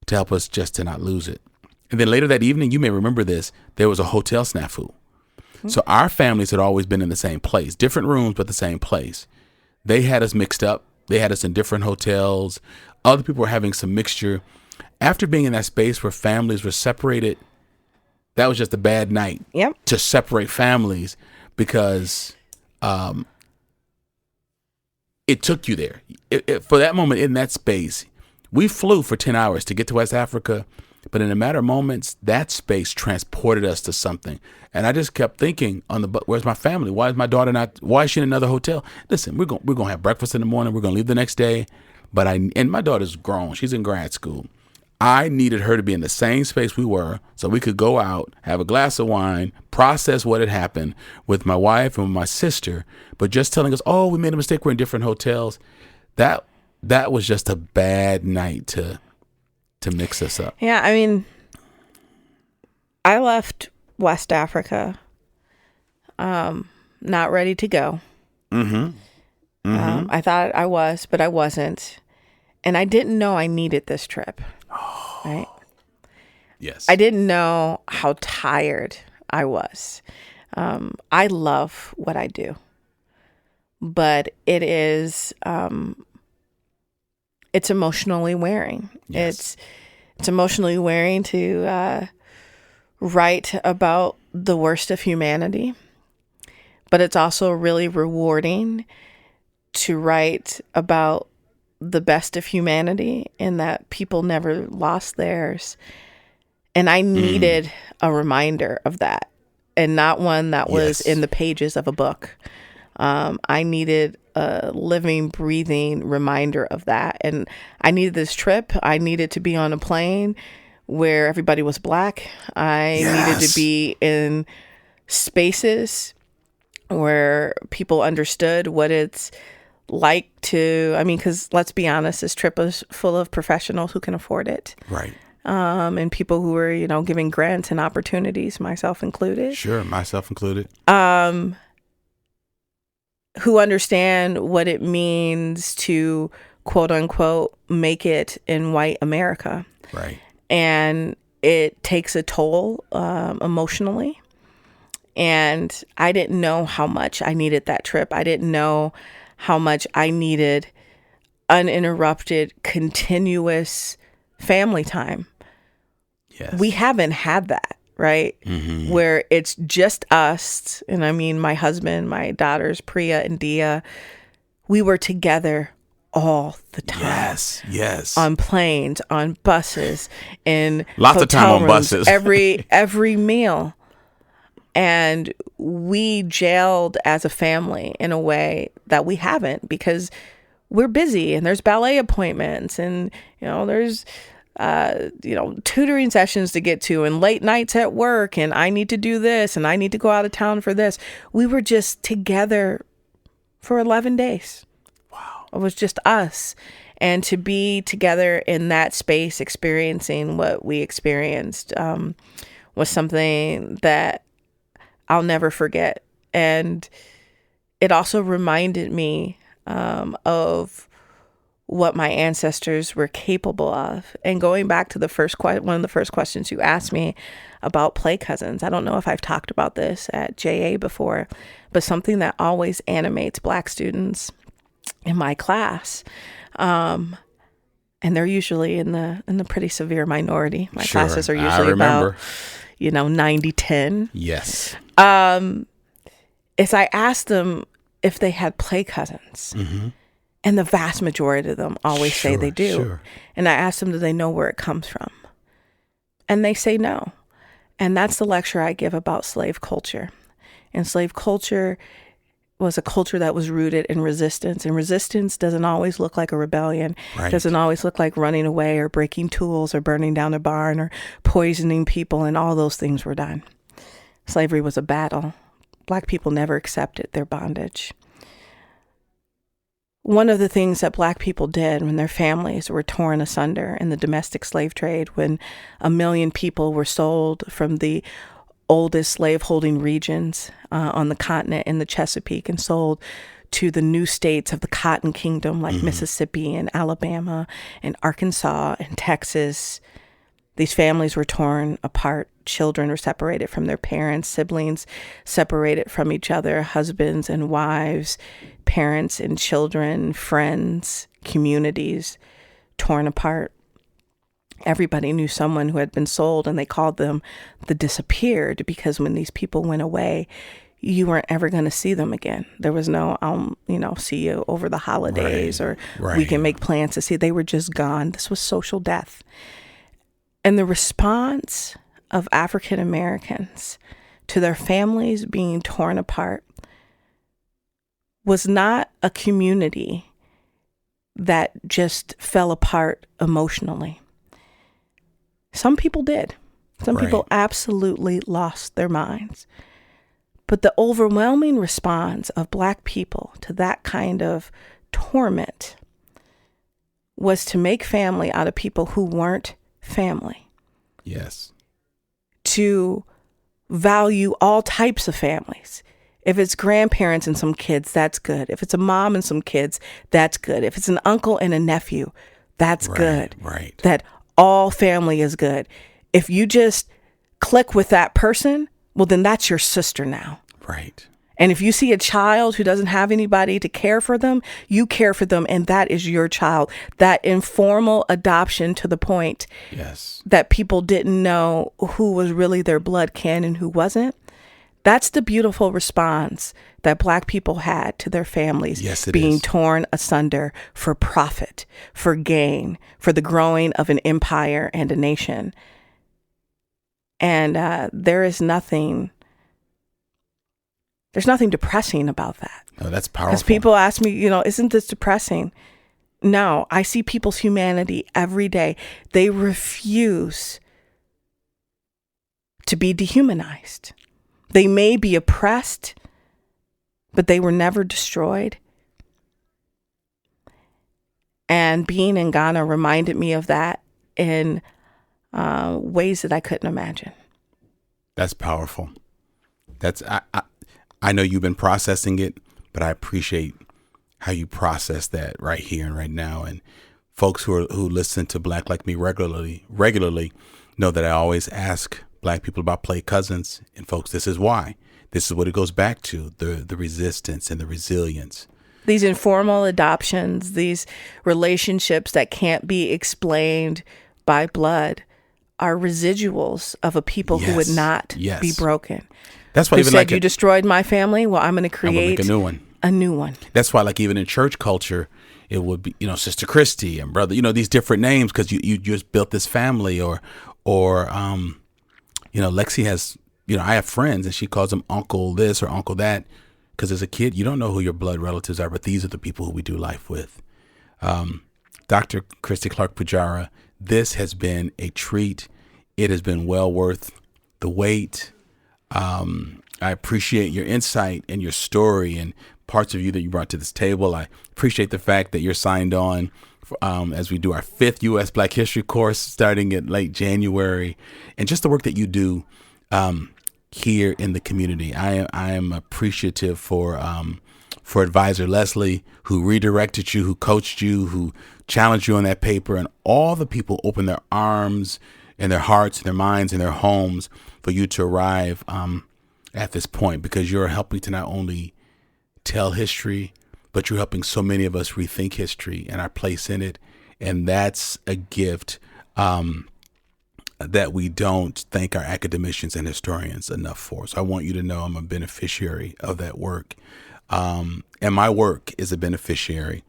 to help us just to not lose it. And then later that evening, you may remember this, there was a hotel snafu. Mm-hmm. So our families had always been in the same place, different rooms, but the same place. They had us mixed up. They had us in different hotels. Other people were having some mixture. After being in that space where families were separated, that was just a bad night. Yep. To separate families, because it took you there. For that moment in that space, we flew for 10 hours to get to West Africa, but in a matter of moments, that space transported us to something. And I just kept thinking where's my family? Why is my daughter why is she in another hotel? Listen, we're going to have breakfast in the morning. We're going to leave the next day. And my daughter's grown. She's in grad school. I needed her to be in the same space we were so we could go out, have a glass of wine, process what had happened with my wife and with my sister. But just telling us, oh, we made a mistake, we're in different hotels, that was just a bad night to mix us up. Yeah, I mean, I left West Africa not ready to go. Mm-hmm. Mm-hmm. I thought I was, but I wasn't. And I didn't know I needed this trip. Oh. Right? Yes. I didn't know how tired I was. I love what I do. But it is... it's emotionally wearing. Yes. It's emotionally wearing to write about the worst of humanity, but it's also really rewarding to write about the best of humanity, in that people never lost theirs. And I needed a reminder of that, and not one that was in the pages of a book. I needed a living, breathing reminder of that. And I needed this trip. I needed to be on a plane where everybody was Black. I needed to be in spaces where people understood what it's like to, I mean, because let's be honest, this trip was full of professionals who can afford it. Right. And people who were, giving grants and opportunities, myself included. Sure, myself included. Who understand what it means to, quote unquote, make it in white America. Right. And it takes a toll emotionally. And I didn't know how much I needed that trip. I didn't know how much I needed uninterrupted, continuous family time. Yes. We haven't had that, right? Mm-hmm. Where it's just us. And I mean, my husband, my daughters, Priya and Dia, we were together all the time. Yes. On planes, on buses, in lots of time on rooms, buses. every meal. And we gelled as a family in a way that we haven't, because we're busy and there's ballet appointments and, there's, tutoring sessions to get to and late nights at work. And I need to do this and I need to go out of town for this. We were just together for 11 days. Wow. It was just us. And to be together in that space, experiencing what we experienced, was something that I'll never forget. And it also reminded me of what my ancestors were capable of. And going back to one of the first questions you asked me about play cousins, I don't know if I've talked about this at JA before, but something that always animates Black students in my class, and they're usually in the pretty severe minority. My Sure, classes are usually about 90-10. Yes. Is I asked them if they had play cousins. Mm-hmm. And the vast majority of them always say they do. Sure. And I asked them, do they know where it comes from? And they say no. And that's the lecture I give about slave culture. And slave culture was a culture that was rooted in resistance. And resistance doesn't always look like a rebellion. Right. Doesn't always look like running away or breaking tools or burning down a barn or poisoning people. And all those things were done. Slavery was a battle. Black people never accepted their bondage. One of the things that Black people did when their families were torn asunder in the domestic slave trade, when 1 million people were sold from the oldest slaveholding regions on the continent in the Chesapeake and sold to the new states of the Cotton Kingdom, like Mississippi and Alabama and Arkansas and Texas. These families were torn apart. Children were separated from their parents, siblings separated from each other, husbands and wives, parents and children, friends, communities torn apart. Everybody knew someone who had been sold, and they called them the disappeared, because when these people went away, you weren't ever going to see them again. There was no, see you over the holidays, or we can make plans to see. They were just gone. This was social death. And the response of African Americans to their families being torn apart was not a community that just fell apart emotionally. Some people did. Some people absolutely lost their minds. But the overwhelming response of Black people to that kind of torment was to make family out of people who weren't family. Yes. To value all types of families. If it's grandparents and some kids, that's good. If it's a mom and some kids, that's good. If it's an uncle and a nephew, that's good. Right. That all family is good. If you just click with that person, well, then that's your sister now. Right. And if you see a child who doesn't have anybody to care for them, you care for them, and that is your child. That informal adoption to the point that people didn't know who was really their blood kin and who wasn't. That's the beautiful response that Black people had to their families being torn asunder for profit, for gain, for the growing of an empire and a nation. And there's nothing depressing about that. Oh, that's powerful. Because people ask me, isn't this depressing? No, I see people's humanity every day. They refuse to be dehumanized. They may be oppressed, but they were never destroyed. And being in Ghana reminded me of that in ways that I couldn't imagine. That's powerful. I know you've been processing it, but I appreciate how you process that right here and right now. And folks who listen to Black Like Me regularly know that I always ask Black people about play cousins. And folks, this is why. This is what it goes back to, the resistance and the resilience. These informal adoptions, these relationships that can't be explained by blood are residuals of a people who would not be broken. That's why who even said, like you destroyed my family. Well, I'm going to create make a new one. A new one. That's why, like, even in church culture, it would be, Sister Christy and brother, these different names because you just built this family, or Lexi has, I have friends and she calls them uncle this or uncle that, because as a kid, you don't know who your blood relatives are, but these are the people who we do life with. Dr. Christy Clark-Pujara, this has been a treat. It has been well worth the wait. I appreciate your insight and your story and parts of you that you brought to this table. I appreciate the fact that you're signed on as we do our 5th U.S. Black History course starting in late January, and just the work that you do here in the community. I am appreciative for Advisor Leslie, who redirected you, who coached you, who challenged you on that paper, and all the people open their arms and their hearts and their minds and their homes for you to arrive at this point, because you're helping to not only tell history, but you're helping so many of us rethink history and our place in it. And that's a gift that we don't thank our academicians and historians enough for. So I want you to know I'm a beneficiary of that work. And my work is a beneficiary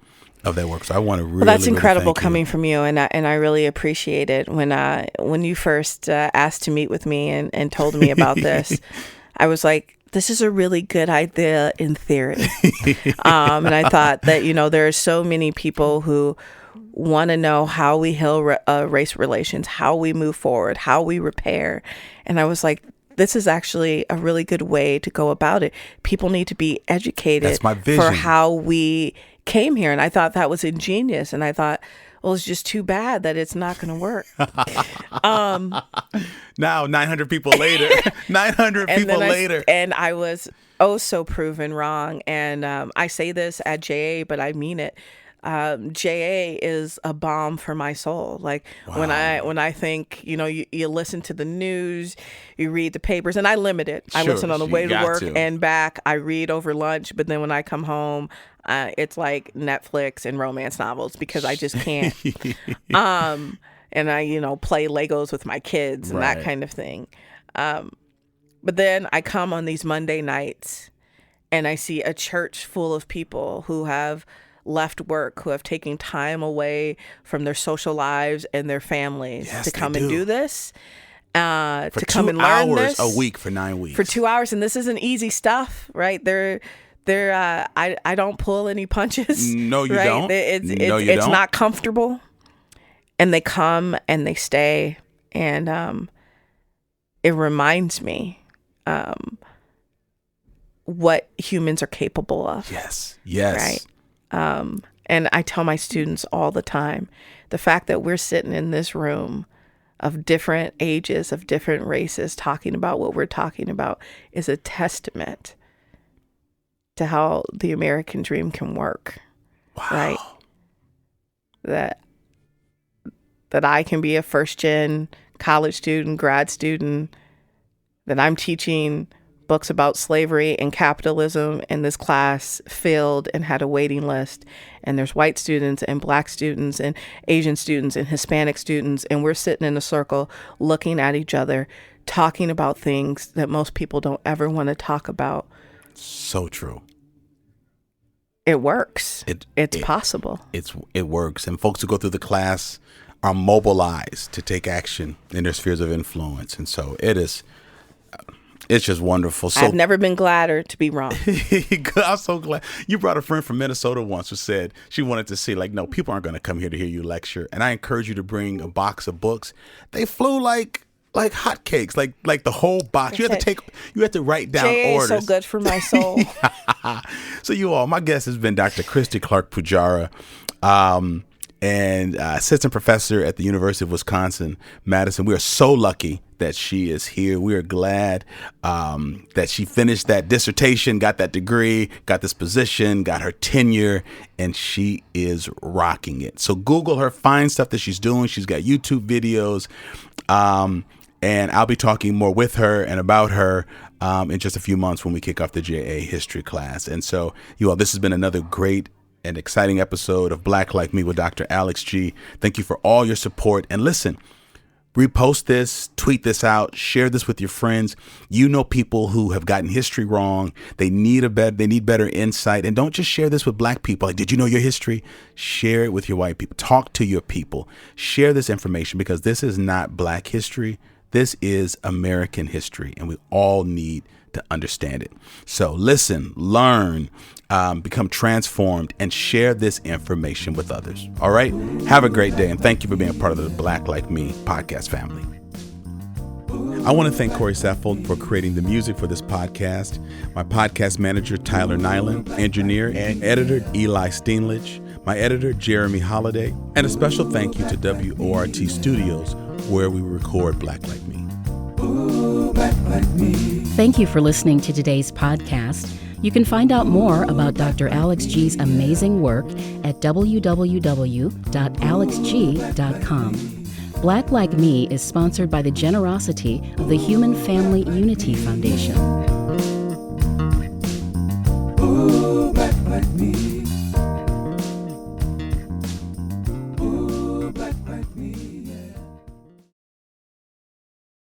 of that work. So I want to really, that's incredible really coming from you. And I really appreciate it. When you first asked to meet with me and told me about this, I was like, this is a really good idea in theory. And I thought that, there are so many people who want to know how we heal race relations, how we move forward, how we repair. And I was like, this is actually a really good way to go about it. People need to be educated. That's my vision. For how we came here. And I thought that was ingenious. And I thought, well, it's just too bad that it's not going to work. Now, 900 people later, 900 people later. And I was so proven wrong. And I say this at JA, but I mean it. JA is a balm for my soul. Like, wow. when I think, you listen to the news, you read the papers, and I limit it. I listen on the way to work and back. I read over lunch, but then when I come home, it's like Netflix and romance novels because I just can't. And I, play Legos with my kids and that kind of thing. But then I come on these Monday nights and I see a church full of people who have left work, who have taken time away from their social lives and their families to come and do this, to come and learn this. 2 hours a week for 9 weeks. For 2 hours. And this isn't easy stuff, right? I don't pull any punches. No, you don't. It's not comfortable. And they come and they stay. And it reminds me what humans are capable of. Yes. Right. And I tell my students all the time, the fact that we're sitting in this room of different ages, of different races, talking about what we're talking about is a testament to how the American dream can work. Wow. Right? That I can be a first gen college student, grad student, that I'm teaching books about slavery and capitalism, and this class filled and had a waiting list. And there's white students and black students and Asian students and Hispanic students. And we're sitting in a circle looking at each other, talking about things that most people don't ever want to talk about. So true. It works. It's possible. It works. And folks who go through the class are mobilized to take action in their spheres of influence. And so it's just wonderful. So, I've never been gladder to be wrong. I'm so glad. You brought a friend from Minnesota once who said she wanted to see, no, people aren't going to come here to hear you lecture. And I encourage you to bring a box of books. They flew like hotcakes, like the whole box. You have to write down orders. Is so good for my soul. So you all, my guest has been Dr. Christy Clark-Pujara. and assistant professor at the University of Wisconsin-Madison. We are so lucky that she is here. We are glad that she finished that dissertation, got that degree, got this position, got her tenure, and she is rocking it. So Google her, find stuff that she's doing. She's got YouTube videos, and I'll be talking more with her and about her in just a few months when we kick off the JA history class. And so, you all, this has been another great and exciting episode of Black Like Me with Dr. Alex G. Thank you for all your support. And listen, repost this, tweet this out, share this with your friends. You know people who have gotten history wrong. They need better insight. And don't just share this with Black people. Like, did you know your history? Share it with your white people. Talk to your people. Share this information, because this is not Black history. This is American history, and we all need to understand it. So listen, learn, become transformed, and share this information with others. All right? Have a great day, and thank you for being a part of the Black Like Me podcast family. I want to thank Corey Saffold for creating the music for this podcast, my podcast manager, Tyler Nyland, engineer and editor, Eli Steenlich, my editor, Jeremy Holliday, and a special thank you to WORT Studios, where we record Black Like Me. Ooh, Black Like Me. Thank you for listening to today's podcast. You can find out more about Dr. Alex G's amazing work at www.alexg.com. Black Like Me is sponsored by the generosity of the Human Family Unity Foundation.